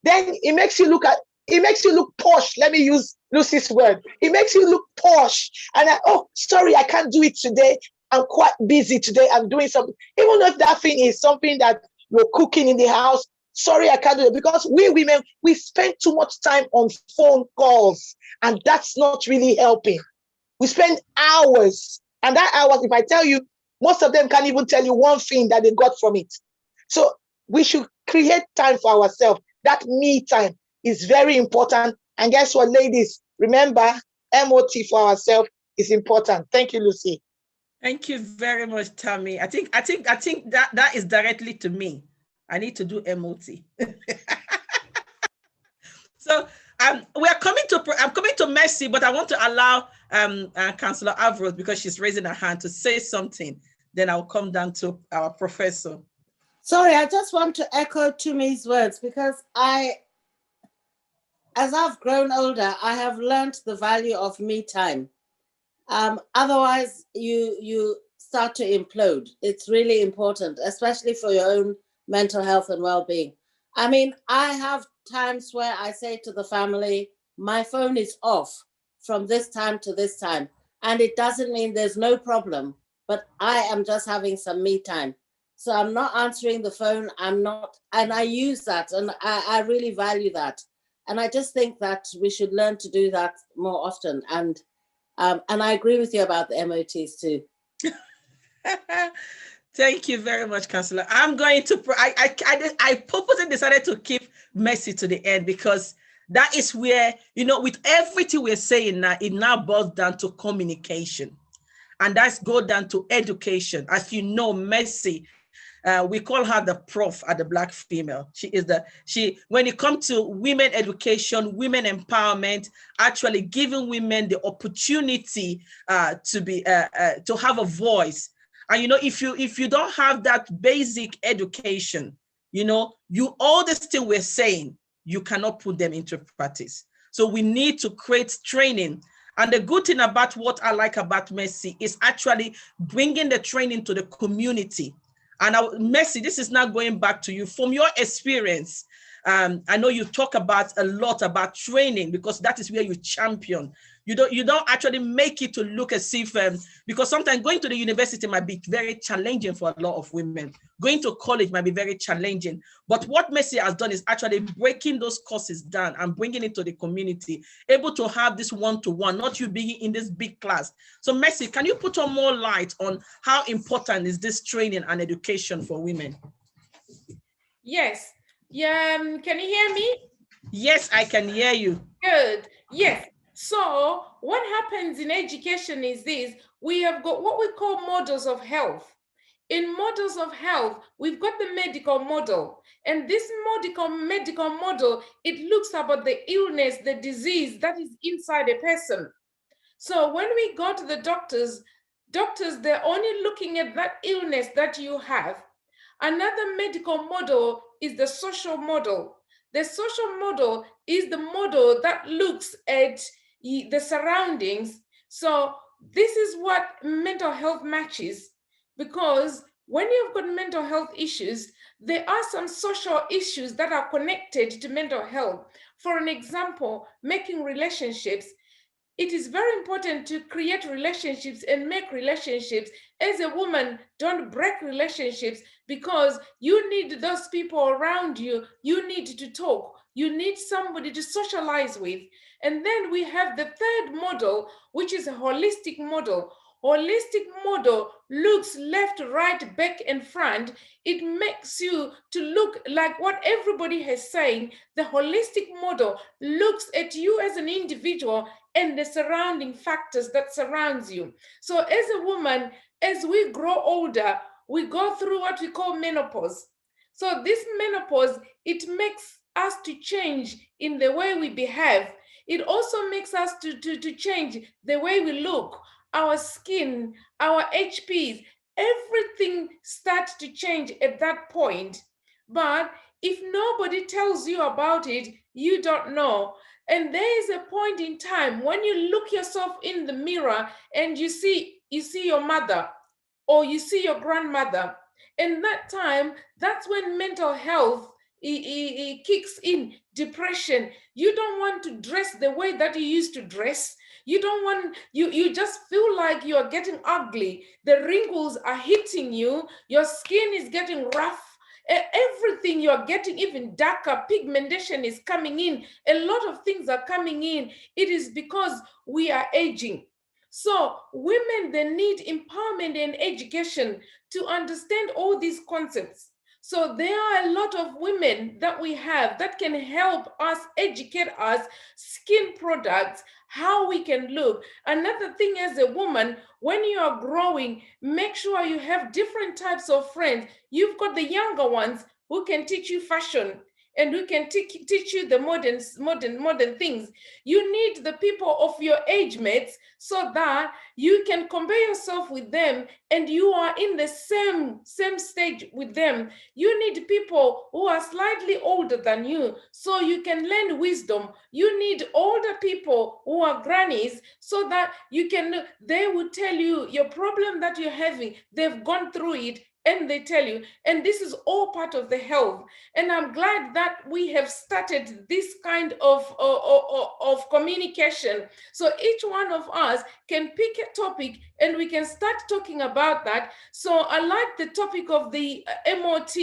it makes you look posh. Let me use Lucy's word. It makes you look posh. And sorry, I can't do it today. I'm quite busy today. I'm doing something. Even if that thing is something that you're cooking in the house, sorry, I can't do it. Because we women, we spend too much time on phone calls, and that's not really helping. We spend hours, and that hours, if I tell you, most of them can't even tell you one thing that they got from it. So we should create time for ourselves. That me time is very important. And guess what, ladies? Remember, MOT for ourselves is important. Thank you, Lucy. Thank you very much, Tammy. I think that is directly to me. I need to do MOT. So I'm coming to Mercy, but I want to allow Councillor Avros, because she's raising her hand, to say something. Then I'll come down to our professor. Sorry, I just want to echo Tumi's words, because as I've grown older, I have learned the value of me time. Otherwise, you start to implode. It's really important, especially for your own mental health and well-being. I mean, I have times where I say to the family, my phone is off from this time to this time. And it doesn't mean there's no problem, but I am just having some me time. So I'm not answering the phone. And I use that, and I really value that. And I just think that we should learn to do that more often. And I agree with you about the MOTs too. Thank you very much, Councillor. I'm going to, I purposely decided to keep Mercy to the end, because that is where, with everything we're saying now, it now boils down to communication. And that's go down to education. As you know, Mercy, we call her the prof at the Black Female. When it comes to women education, women empowerment, actually giving women the opportunity to have a voice. And if you don't have that basic education, all this thing we're saying, you cannot put them into practice. So we need to create training. And the good thing about what I like about Mercy is actually bringing the training to the community. And Mercy, this is now going back to you. From your experience, I know you talk a lot about training, because that is where you champion. You don't actually make it to look as if, because sometimes going to the university might be very challenging for a lot of women. Going to college might be very challenging. But what Mercy has done is actually breaking those courses down and bringing it to the community, able to have this one-to-one, not you being in this big class. So Mercy, can you put on more light on how important is this training and education for women? Yes. Yeah. Can you hear me? Yes, I can hear you. Good. Yes. So what happens in education is this: we have got what we call models of health. In models of health, we've got the medical model. And this medical model, it looks about the illness, the disease that is inside a person. So when we go to the doctors, they're only looking at that illness that you have. Another medical model is the social model. The social model is the model that looks at the surroundings. So this is what mental health matches, because when you've got mental health issues, there are some social issues that are connected to mental health. For an example, making relationships. It is very important to create relationships and make relationships. As a woman, don't break relationships, because you need those people around you. You need to talk. You need somebody to socialize with. And then we have the third model, which is a holistic model. Holistic model looks left, right, back, and front. It makes you to look like what everybody has saying. The holistic model looks at you as an individual and the surrounding factors that surrounds you. So as a woman, as we grow older, we go through what we call menopause. So this menopause, it makes us to change in the way we behave. It also makes us to change the way we look, our skin, our HPs, everything starts to change at that point. But if nobody tells you about it, you don't know. And there is a point in time when you look yourself in the mirror and you see your mother or you see your grandmother. And that time, that's when mental health it kicks in, depression. You don't want to dress the way that you used to dress. You don't want, you just feel like you are getting ugly. The wrinkles are hitting you. Your skin is getting rough. Everything you're getting even darker, pigmentation is coming in. A lot of things are coming in. It is because we are aging. So women, they need empowerment and education to understand all these concepts. So there are a lot of women that we have that can help us, educate us, skin products, how we can look. Another thing, as a woman, when you are growing, make sure you have different types of friends. You've got the younger ones who can teach you fashion and who can teach you the modern things. You need the people of your age mates so that you can compare yourself with them and you are in the same stage with them. You need people who are slightly older than you so you can learn wisdom. You need older people who are grannies so that they will tell you your problem that you're having. They've gone through it and they tell you, and this is all part of the health. And I'm glad that we have started this kind of communication. So each one of us can pick a topic and we can start talking about that. So I like the topic of the MOT.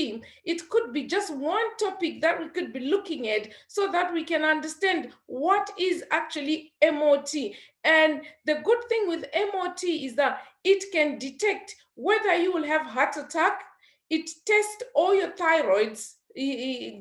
It could be just one topic that we could be looking at so that we can understand what is actually MOT. And the good thing with MOT is that it can detect whether you will have heart attack. It tests all your thyroids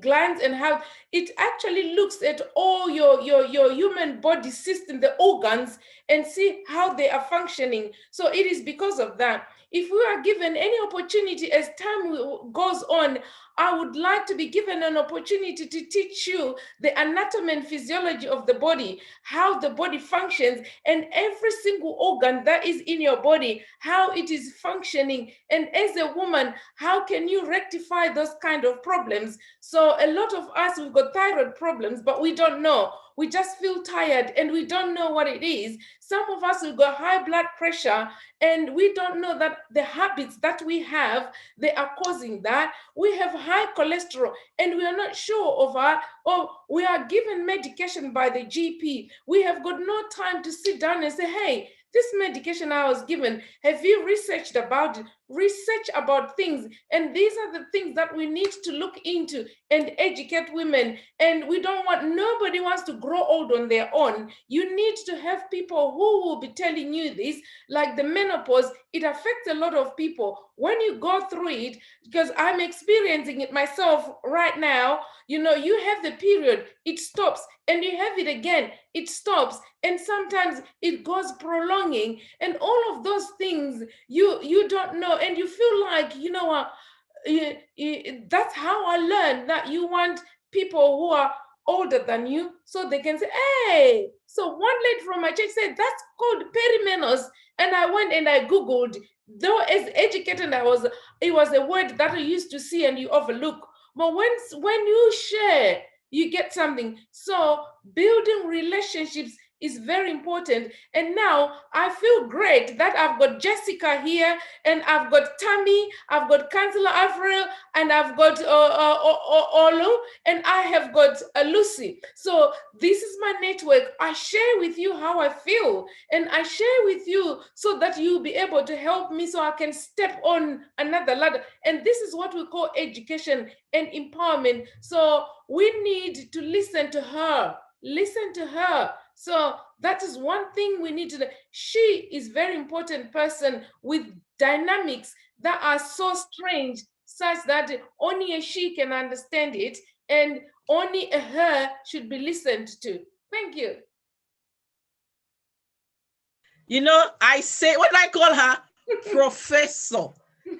glands and how it actually looks at all your human body system, the organs, and see how they are functioning. So it is because of that. If we are given any opportunity as time goes on, I would like to be given an opportunity to teach you the anatomy and physiology of the body, how the body functions, and every single organ that is in your body, how it is functioning. And as a woman, how can you rectify those kind of problems? So a lot of us, we've got thyroid problems, but we don't know. we just feel tired and we don't know what it is. Some of us will got high blood pressure and we don't know that the habits that we have, they are causing that. We have high cholesterol and we are not sure of our, or we are given medication by the GP. We have got no time to sit down and say, hey, this medication I was given, have you researched about it? Research about things. And these are the things that we need to look into and educate women. And we don't want, nobody wants to grow old on their own. You need to have people who will be telling you this, like the menopause, it affects a lot of people. When you go through it, because I'm experiencing it myself right now, you know, you have the period, it stops, and you have it again, it stops, and sometimes it goes prolonging, and all of those things you don't know, and you feel like, you know what, that's how I learned that you want people who are older than you so they can say, hey. So one lady from my church said that's called perimenopause, and I went and I googled. Though as educated I was, it was a word that I used to see and you overlook, but when you share, you get something. So building relationships is very important. And now I feel great that I've got Jessica here, and I've got Tammy, I've got Councillor Avril, and I've got Olu, and I have got Lucy. So this is my network. I share with you how I feel, and I share with you so that you'll be able to help me so I can step on another ladder. And this is what we call education and empowerment. So we need to listen to her. Listen to her. So that is one thing we need to do. She is very important person with dynamics that are so strange, such that only she can understand it, and only her should be listened to. Thank you. You know, I say, what do I call her? Professor,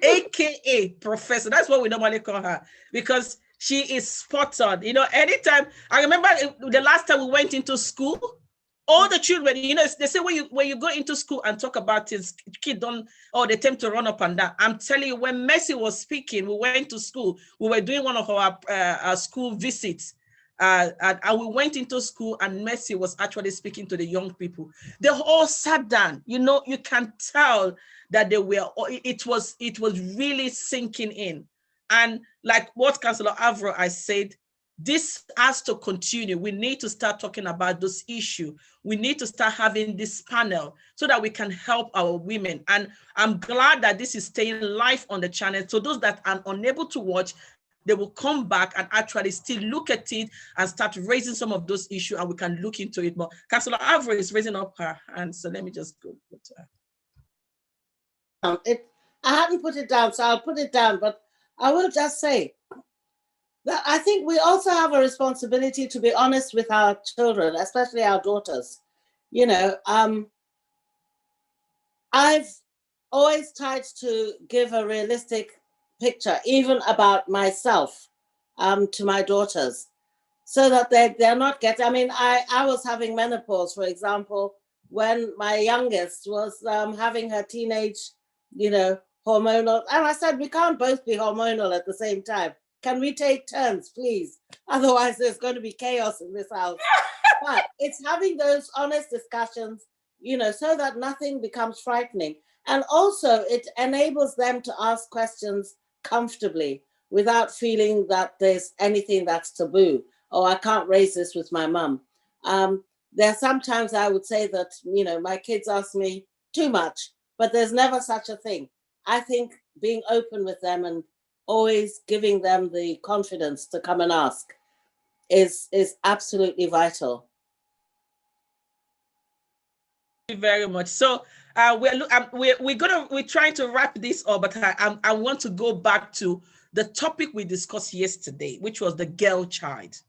AKA Professor. That's what we normally call her, because she is spot on. You know, anytime, I remember the last time we went into school, all the children, you know, they say when you go into school and talk about things, kids don't, or they tend to run up and down. I'm telling you, when Mercy was speaking, we went to school, we were doing one of our school visits, and we went into school, and Mercy was actually speaking to the young people. They all sat down. You know, you can tell that they were, it was really sinking in. And like what Councillor Avro I said, this has to continue. We need to start talking about this issue. We need to start having this panel so that we can help our women. And I'm glad that this is staying live on the channel. So those that are unable to watch, they will come back and actually still look at it and start raising some of those issues, and we can look into it more. Councillor Avro is raising up her hand, so let me just go to her. I haven't put it down, so I'll put it down, but I will just say that I think we also have a responsibility to be honest with our children, especially our daughters. You know, I've always tried to give a realistic picture, even about myself, to my daughters, so that they're not getting, I mean, I was having menopause, for example, when my youngest was having her teenage, you know, hormonal, and I said, we can't both be hormonal at the same time. Can we take turns, please? Otherwise, there's going to be chaos in this house. But it's having those honest discussions, you know, so that nothing becomes frightening. And also, it enables them to ask questions comfortably without feeling that there's anything that's taboo. Oh, I can't raise this with my mum. There are sometimes I would say that, you know, my kids ask me too much, but there's never such a thing. I think being open with them and always giving them the confidence to come and ask is absolutely vital. Thank you very much. So we're trying to wrap this up, but I want to go back to the topic we discussed yesterday, which was the girl child.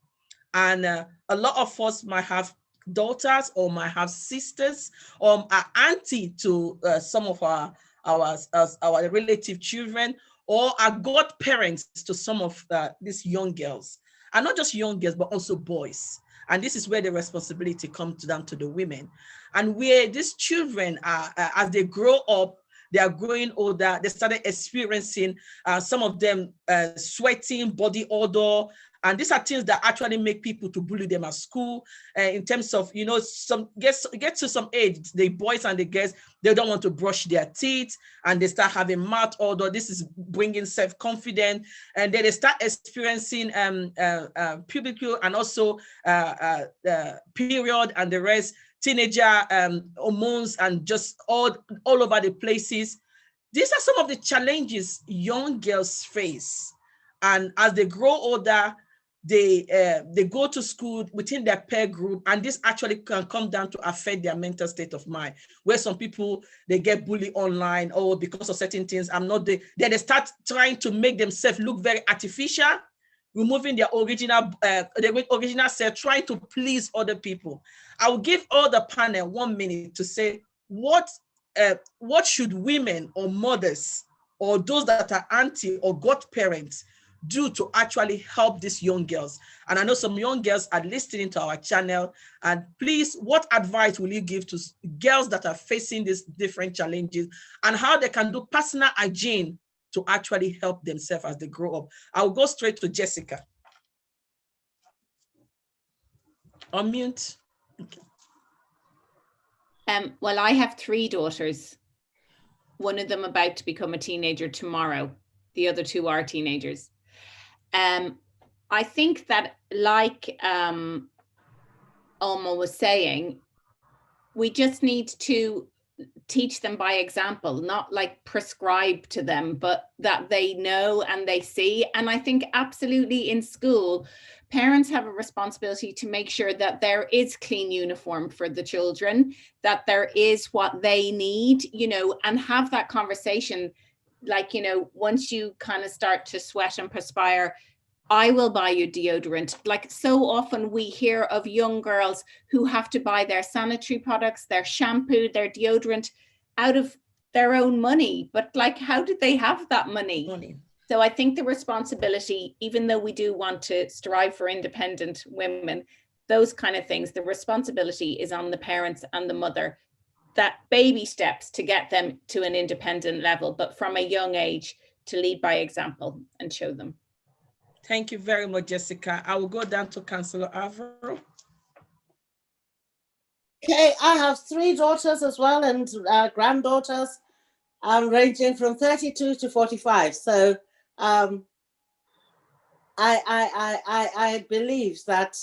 And a lot of us might have daughters or might have sisters or are auntie to some of our relative children, or are godparents to some of these young girls. And not just young girls, but also boys. And this is where the responsibility comes down to the women. And where these children are, as they grow up, they are growing older, they started experiencing some of them sweating, body odor. And these are things that actually make people to bully them at school. In terms of, you know, some get to some age, the boys and the girls, they don't want to brush their teeth and they start having mouth odor. This is bringing self-confidence. And then they start experiencing puberty and also period and the rest, teenager hormones and just all over the places. These are some of the challenges young girls face. And as they grow older, they go to school within their peer group, and this actually can come down to affect their mental state of mind, where some people, they get bullied online or because of certain things. Then they start trying to make themselves look very artificial, removing their original self, trying to please other people. I will give all the panel 1 minute to say what should women or mothers or those that are auntie or godparents do to actually help these young girls. And I know some young girls are listening to our channel. And please, what advice will you give to girls that are facing these different challenges and how they can do personal hygiene to actually help themselves as they grow up? I'll go straight to Jessica. Unmute. Okay. Well, I have 3 daughters. One of them about to become a teenager tomorrow. The other 2 are teenagers. I think that, like Uloma was saying, we just need to teach them by example, not like prescribe to them, but that they know and they see. And I think absolutely in school, parents have a responsibility to make sure that there is clean uniform for the children, that there is what they need, you know, and have that conversation. Like, you know, once you kind of start to sweat and perspire, I will buy you deodorant. Like, so often we hear of young girls who have to buy their sanitary products, their shampoo, their deodorant out of their own money. But like, how did they have that money? So I think the responsibility, even though we do want to strive for independent women, those kind of things, the responsibility is on the parents and the mother, that baby steps to get them to an independent level, but from a young age to lead by example and show them. Thank you very much, Jessica. I will go down to Councillor Alvaro. Okay, I have 3 daughters as well and granddaughters, ranging from 32 to 45. So I believe that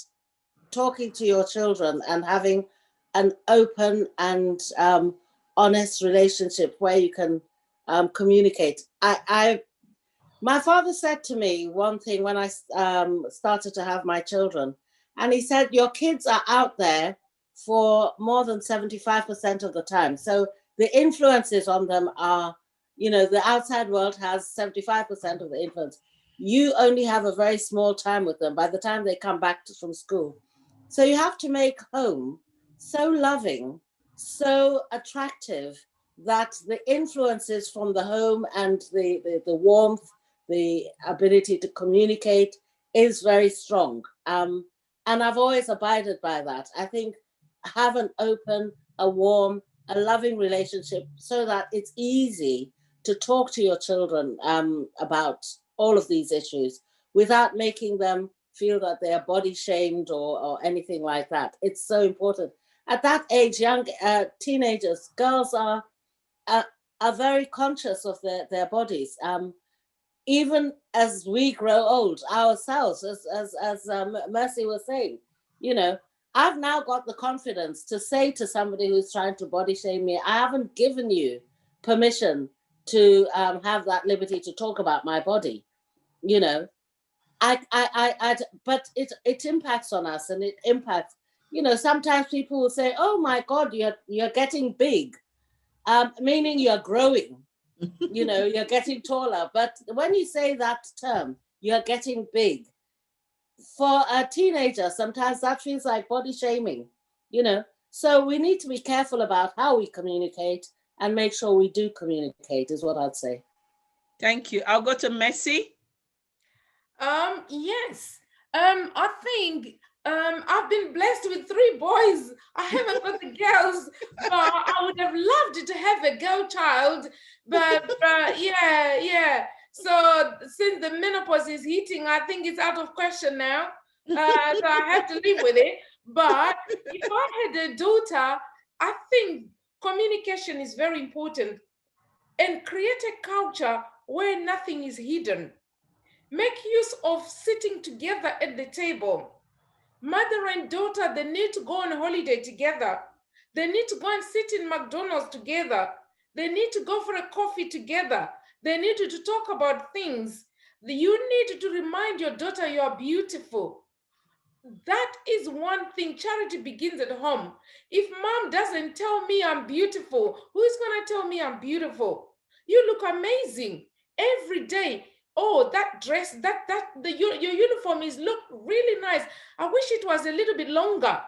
talking to your children and having an open and honest relationship where you can communicate. My father said to me one thing when I started to have my children, and he said, your kids are out there for more than 75% of the time. So the influences on them are, you know, the outside world has 75% of the influence. You only have a very small time with them by the time they come back from school. So you have to make home so loving, so attractive that the influences from the home and the warmth, the ability to communicate is very strong. And I've always abided by that. I think have an open, a warm, a loving relationship so that it's easy to talk to your children about all of these issues without making them feel that they are body shamed or anything like that. It's so important. At that age, young teenagers, girls are very conscious of their bodies. Even as we grow old ourselves, as Mercy was saying, you know, I've now got the confidence to say to somebody who's trying to body shame me, I haven't given you permission to have that liberty to talk about my body, you know. But it impacts on us, and it impacts, you know, sometimes people will say, oh my God, you're getting big, meaning you're growing, you know, you're getting taller. But when you say that term, you're getting big, for a teenager, sometimes that feels like body shaming, you know. So we need to be careful about how we communicate and make sure we do communicate, is what I'd say. Thank you. I'll go to Mercy. Yes. I think I've been blessed with 3 boys. I haven't got the girls, but I would have loved to have a girl child. But yeah. So since the menopause is hitting, I think it's out of question now. So I have to live with it. But if I had a daughter, I think communication is very important, and create a culture where nothing is hidden. Make use of sitting together at the table. Mother and daughter, they need to go on holiday together. They need to go and sit in McDonald's together. They need to go for a coffee together. They need to talk about things. You need to remind your daughter you are beautiful. That is one thing. Charity begins at home. If mom doesn't tell me I'm beautiful, who's going to tell me I'm beautiful? You look amazing every day. Oh, that dress, your uniform look really nice. I wish it was a little bit longer.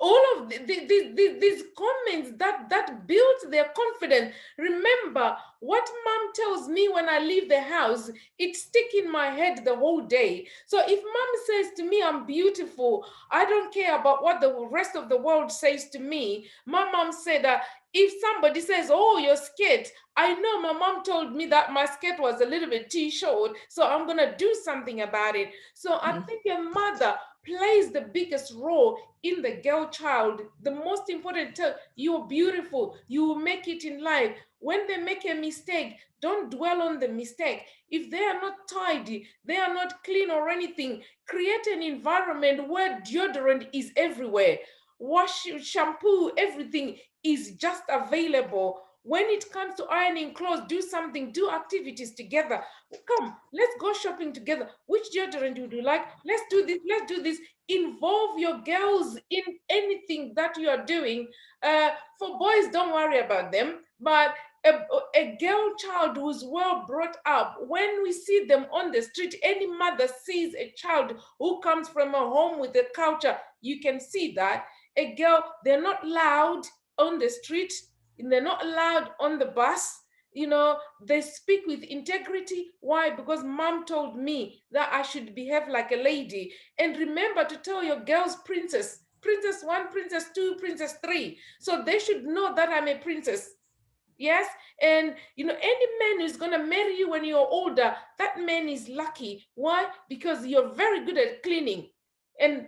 All of these comments that build their confidence. Remember, what mom tells me when I leave the house, it sticks in my head the whole day. So if mom says to me I'm beautiful, I don't care about what the rest of the world says to me. My mom said that if somebody says, oh, your skirt, I know my mom told me that my skirt was a little bit too short, so I'm going to do something about it. So I think a mother plays the biggest role in the girl child. The most important, you're beautiful, you will make it in life. When they make a mistake, don't dwell on the mistake. If they are not tidy, they are not clean or anything, create an environment where deodorant is everywhere. Wash, shampoo, everything is just available. When it comes to ironing clothes, do something, do activities together. Come, let's go shopping together. Which deodorant would you like? Let's do this, let's do this. Involve your girls in anything that you are doing. For boys, don't worry about them, but a girl child who's well brought up, when we see them on the street, any mother sees a child who comes from a home with a culture, you can see that. A girl, they're not loud on the street, they're not allowed on the bus. They speak with integrity. Why? Because mom told me that I should behave like a lady. And remember to tell your girls princess 1, princess 2, princess 3. So they should know that I'm a princess. Yes. And any man who's going to marry you when you're older, that man is lucky. Why? Because you're very good at cleaning. And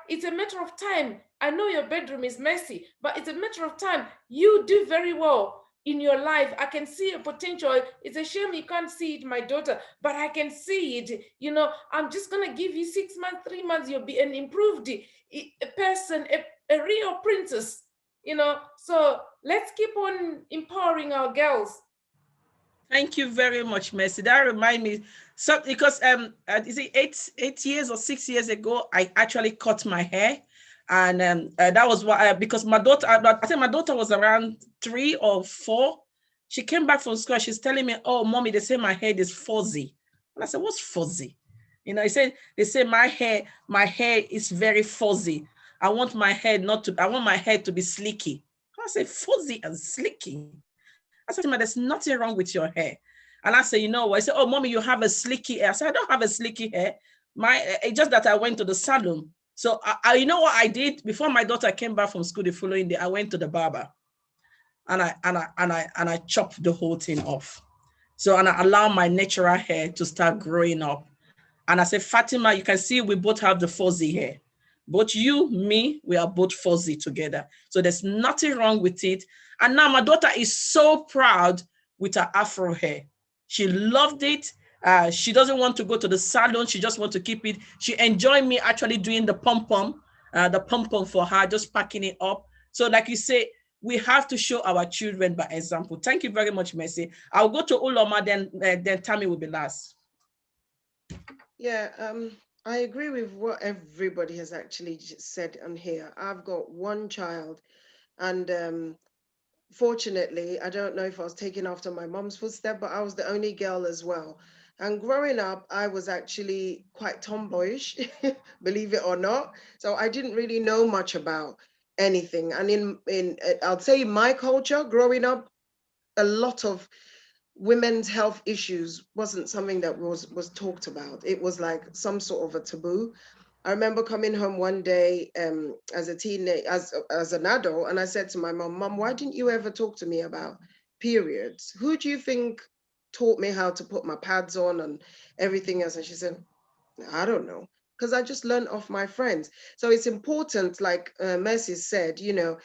it's a matter of time. I know your bedroom is messy, but it's a matter of time. You do very well in your life. I can see a potential. It's a shame you can't see it, my daughter, but I can see it. I'm just going to give you 6 months, 3 months, you'll be an improved person, a real princess. So let's keep on empowering our girls. Thank you very much, Mercy. That reminds me, because is it 8 years or 6 years ago, I actually cut my hair, and that was why, because my daughter, I think my daughter was around 3 or 4. She came back from school. She's telling me, "Oh, mommy, they say my head is fuzzy," and I said, "What's fuzzy?" They say my hair is very fuzzy. I want my head to be slicky. I said, fuzzy and slicky. I said, there's nothing wrong with your hair. And I said, you know what? I said, oh, mommy, you have a slicky hair. I said, I don't have a slicky hair. It's just that I went to the salon. So you know what I did? Before my daughter came back from school the following day, I went to the barber and I chopped the whole thing off. So, and I allowed my natural hair to start growing up. And I said, Fatima, you can see we both have the fuzzy hair. Both you, me, we are both fuzzy together. So there's nothing wrong with it. And now my daughter is so proud with her afro hair. She loved it. She doesn't want to go to the salon. She just wants to keep it. She enjoyed me actually doing the pom-pom for her, just packing it up. So like you say, we have to show our children by example. Thank you very much, Mercy. I'll go to Uloma, then Tammy will be last. Yeah, I agree with what everybody has actually said on here. I've got one child, and fortunately, I don't know if I was taken after my mom's footsteps, but I was the only girl as well. And growing up, I was actually quite tomboyish, believe it or not. So I didn't really know much about anything. And in I'll say in my culture, growing up, a lot of women's health issues wasn't something that was talked about. It was like some sort of a taboo. I remember coming home one day as a teenager, as an adult, and I said to my mom, "Mom, why didn't you ever talk to me about periods? Who do you think taught me how to put my pads on and everything else?" And she said, "I don't know, because I just learned off my friends." So it's important, like Mercy said, you know,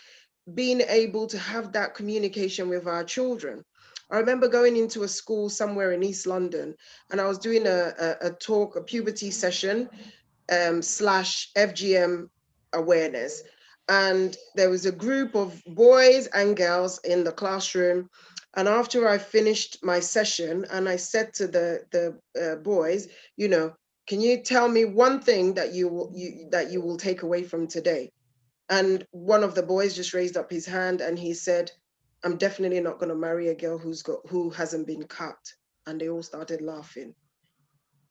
being able to have that communication with our children. I remember going into a school somewhere in East London, and I was doing a talk, a puberty session, slash FGM awareness. And there was a group of boys and girls in the classroom. And after I finished my session, and I said to the boys, you know, can you tell me one thing that you will take away from today? And one of the boys just raised up his hand and he said, "I'm definitely not going to marry a girl who hasn't been cut." And they all started laughing.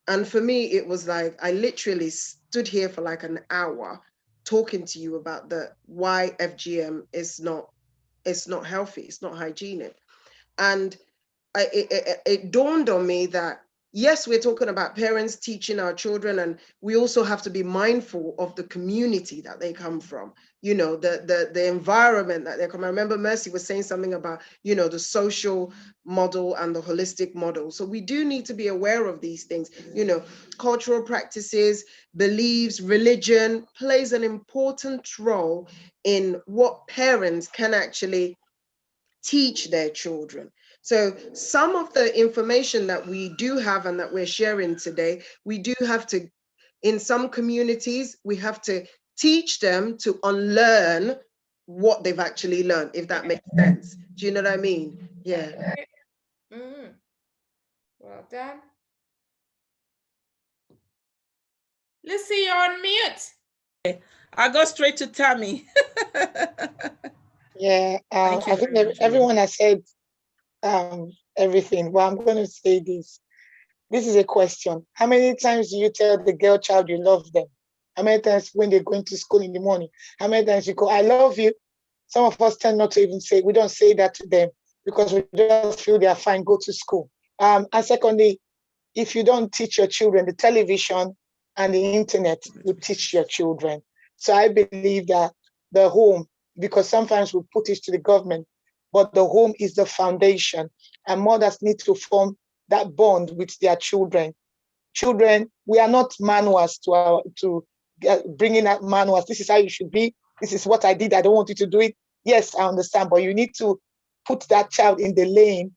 And for me, it was like, I literally stood here for like an hour talking to you about why FGM is not, it's not healthy, it's not hygienic. And it dawned on me that, yes, we're talking about parents teaching our children, and we also have to be mindful of the community that they come from, you know, the environment that they come. I remember Mercy was saying something about, you know, the social model and the holistic model. So we do need to be aware of these things. You know, cultural practices, beliefs, religion plays an important role in what parents can actually teach their children. So some of the information that we do have and that we're sharing today, we do have to, in some communities, we have to teach them to unlearn what they've actually learned, if that makes sense. Do you know what I mean? Yeah. Mm. Well done. Lucy, you're on mute. I'll go straight to Tammy. Yeah, I think everyone has said everything. Well, I'm going to say this. This is a question. How many times do you tell the girl child you love them? How many times when they're going to school in the morning? How many times you go, "I love you"? Some of us tend not to even say, we don't say that to them because we just feel they are fine, go to school. And secondly, if you don't teach your children, the television and the internet will teach your children. So I believe that the home, because sometimes we put it to the government, but the home is the foundation, and mothers need to form that bond with their children. Children, we are not manuals to bringing out manuals. This is how you should be. This is what I did. I don't want you to do it. Yes, I understand, but you need to put that child in the lane.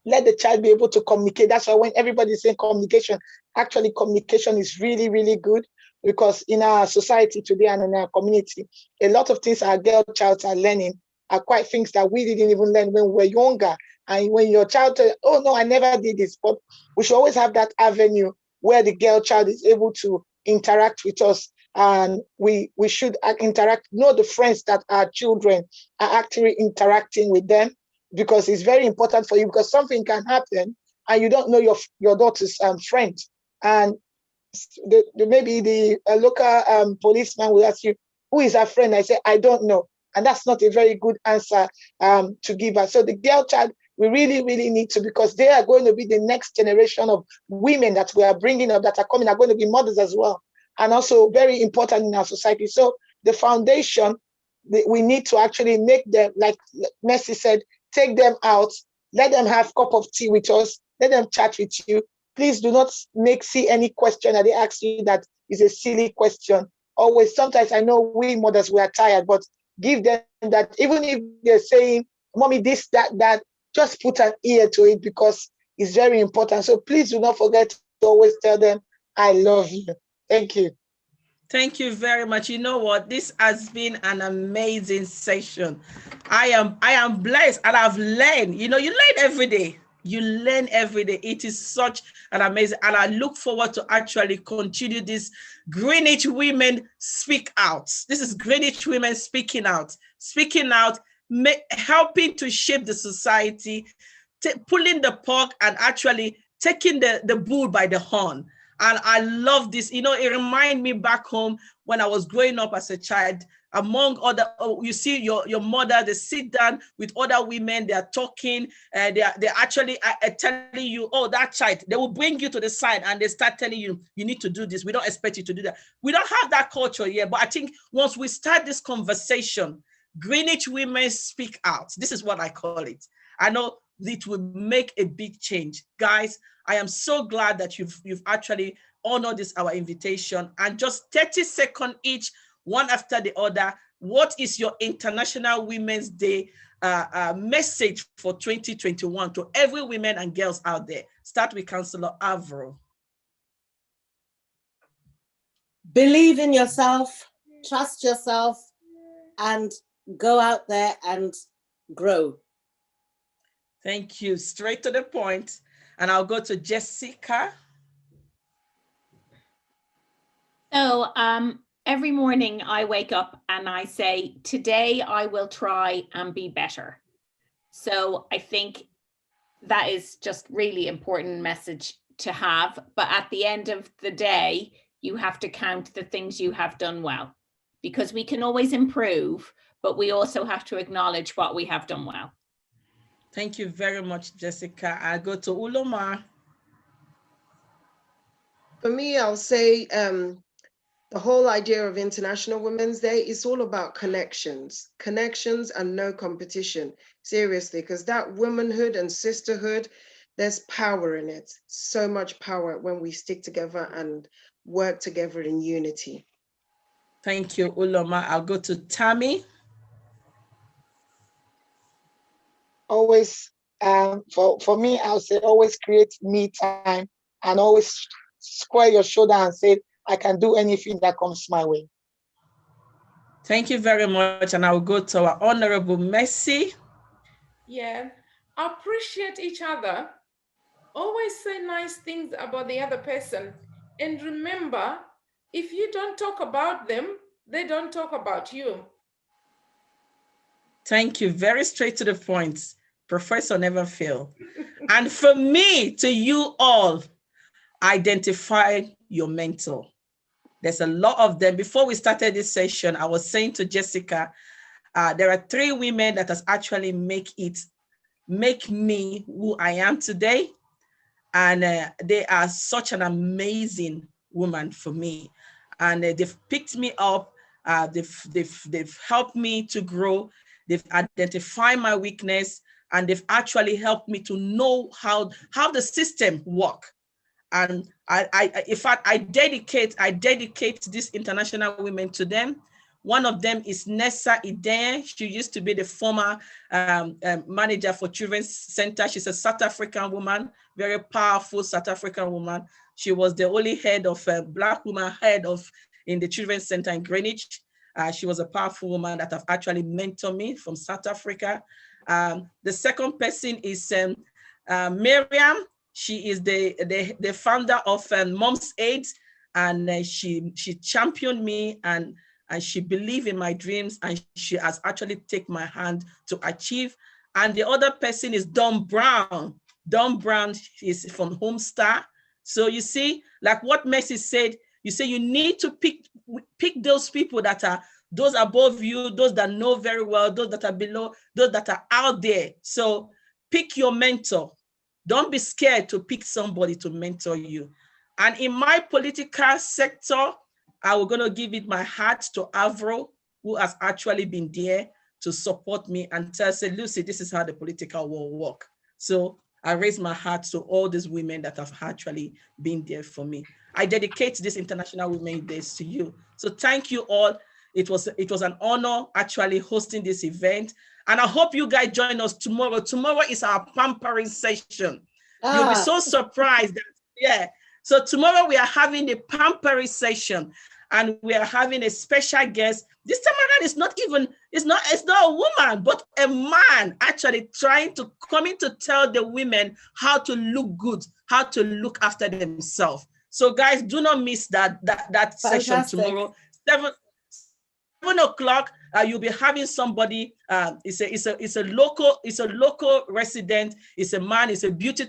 Let the child be able to communicate. That's why when everybody is saying communication, actually communication is really, really good, because in our society today and in our community, a lot of things our girl child are learning are quite things that we didn't even learn when we were younger. And when your child tells, "Oh no, I never did this," but we should always have that avenue where the girl child is able to interact with us, and we should interact, know the friends that our children are actually interacting with them, because it's very important for you, because something can happen and you don't know your daughter's friend. And maybe the local policeman will ask you, "Who is her friend?" I say, "I don't know." And that's not a very good answer to give her. So the girl child, we really, really need to, because they are going to be the next generation of women that we are bringing up, that are coming, are going to be mothers as well, and also very important in our society. So the foundation, we need to actually make them, like Mercy said, take them out, let them have a cup of tea with us, let them chat with you. Please do not see any question that they ask you that is a silly question. Always, sometimes I know we mothers, we are tired, but give them that, even if they're saying, "Mommy, this, that," just put an ear to it, because it's very important. So please do not forget to always tell them, "I love you." Thank you. Thank you very much. You know what? This has been an amazing session. I am blessed, and I've learned. You know, you learn every day. You learn every day. It is such an amazing, and I look forward to actually continue this Greenwich Women Speak Out. This is Greenwich Women speaking out, helping to shape the society, pulling the pork and actually taking the bull by the horn. And I love this. You know, it reminds me back home when I was growing up as a child. Among other, you see your mother, they sit down with other women, they are talking, they're actually telling you, oh, that child, they will bring you to the side and they start telling you, you need to do this. We don't expect you to do that. We don't have that culture yet, but I think once we start this conversation, Greenwich women speak out. This is what I call it. I know it will make a big change. Guys, I am so glad that you've actually honored this, our invitation, and just 30 seconds each, one after the other. What is your International Women's Day message for 2021 to every women and girls out there? Start with Councillor Avro. Believe in yourself, trust yourself, and go out there and grow. Thank you. Straight to the point. And I'll go to Jessica. So every morning I wake up and I say, today I will try and be better. So I think that is just really important message to have. But at the end of the day, you have to count the things you have done well, because we can always improve, but we also have to acknowledge what we have done well. Thank you very much, Jessica. I'll go to Uloma. For me, I'll say the whole idea of International Women's Day is all about connections and no competition. Seriously, because that womanhood and sisterhood, there's power in it. So much power when we stick together and work together in unity. Thank you, Uloma. I'll go to Tammy. Always, for me, I'll say always create me time and always square your shoulder and say, I can do anything that comes my way. Thank you very much. And I'll go to our Honorable Mercy. Yeah, appreciate each other. Always say nice things about the other person. And remember, if you don't talk about them, they don't talk about you. Thank you. Very straight to the point. Professor never fail. And for me, to you all, identify your mentor. There's a lot of them. Before we started this session, I was saying to Jessica, there are 3 women that has actually make me who I am today. And they are such an amazing woman for me. And they've picked me up. They've helped me to grow. They've identified my weakness, and they've actually helped me to know how the system works. And in fact, I dedicate these International Women to them. One of them is Nessa Iden. She used to be the former manager for Children's Center. She's a South African woman, very powerful South African woman. She was the only head of Black woman in the Children's Center in Greenwich. She was a powerful woman that have actually mentored me from South Africa. The second person is Miriam. She is the founder of Moms Aid, and she championed me and she believed in my dreams, and she has actually taken my hand to achieve. And the other person is Don Brown. Don Brown is from Homestar. So you see, like what Mercy said, you say you need to pick those people that are those above you, those that know very well, those that are below, those that are out there. So pick your mentor. Don't be scared to pick somebody to mentor you. And in my political sector, I was going to give it my heart to Avro, who has actually been there to support me and say, Lucy, this is how the political world works. So I raise my heart to all these women that have actually been there for me. I dedicate this International Women's Day to you. So thank you all. It was an honor actually hosting this event. And I hope you guys join us tomorrow. Tomorrow is our pampering session. You'll be so surprised that, yeah. So tomorrow we are having a pampering session, and we are having a special guest. This time around, it's not a woman, but a man actually trying to come in to tell the women how to look good, how to look after themselves. So guys, do not miss that session tomorrow. 7 o'clock. You'll be having somebody. It's a local resident. It's a man. It's a beauty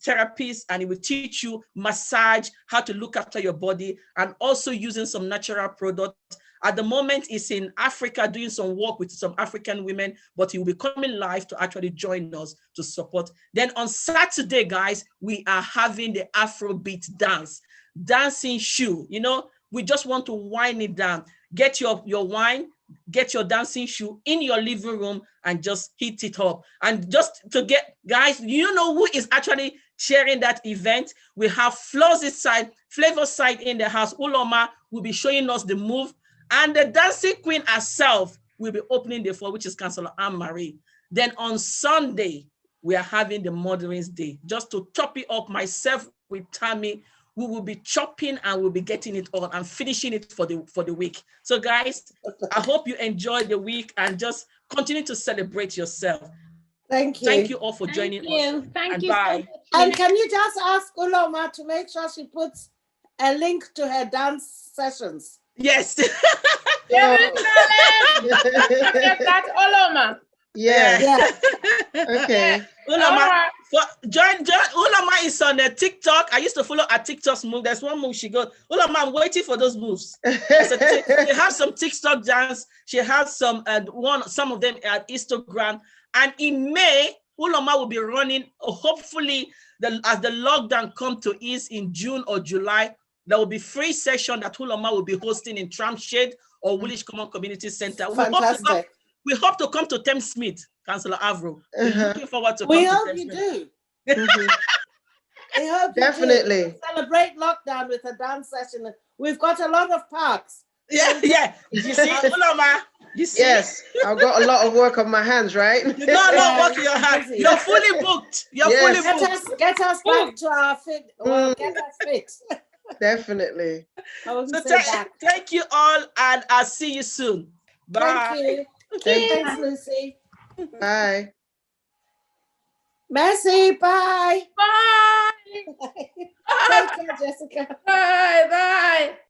therapist, and he will teach you massage, how to look after your body, and also using some natural products. At the moment, he's in Africa doing some work with some African women, but he will be coming live to actually join us to support. Then on Saturday, guys, we are having the Afrobeat dance, dancing shoe. You know, we just want to wind it down. Get your wine, get your dancing shoe in your living room and just hit it up. And just to get, guys, you know who is actually sharing that event? We have Flavor Side in the house. Uloma will be showing us the move. And the dancing queen herself will be opening the floor, which is Councillor Anne-Marie. Then on Sunday, we are having the Mother's Day. Just to top it up, myself with Tammy, we will be chopping and we'll be getting it on and finishing it for the week. So guys, I hope you enjoy the week and just continue to celebrate yourself. Thank you. Thank you all for joining us. Thank you. Bye. So And much. can you just ask Uloma to make sure she puts a link to her dance sessions? Yes. Oh. That's Uloma. Yeah. Yeah. Okay. Uloma, join. Uloma is on TikTok. I used to follow her TikTok's move. There's one move she goes, Uloma, I'm waiting for those moves. She has some TikTok dance. She has some of them at Instagram. And in May, Uloma will be running, hopefully, as the lockdown comes to ease in June or July, there will be free session that Uloma will be hosting in Tramshade or Woolwich Common Community Center. Fantastic. We hope to come to Thames Smith, Councillor Avro. We're looking forward to We come hope to Thames you Smith. do. Mhm. We hope you Definitely. do. Celebrate lockdown with a dance session. We've got a lot of parks. Yeah. You see, Uloma, you see? Yes, I've got a lot of work on my hands, right? You got a lot of work in your hand. Busy. You're fully booked. You're Yes. fully booked. Get us back to our fit. Well, get us fit. Definitely. I wouldn't So say back. thank you all, and I'll see you soon. Bye. Thank you. Thank you. Thanks, Lucy. Bye. Mercy, bye. Bye. Take care, Jessica. Bye. Bye.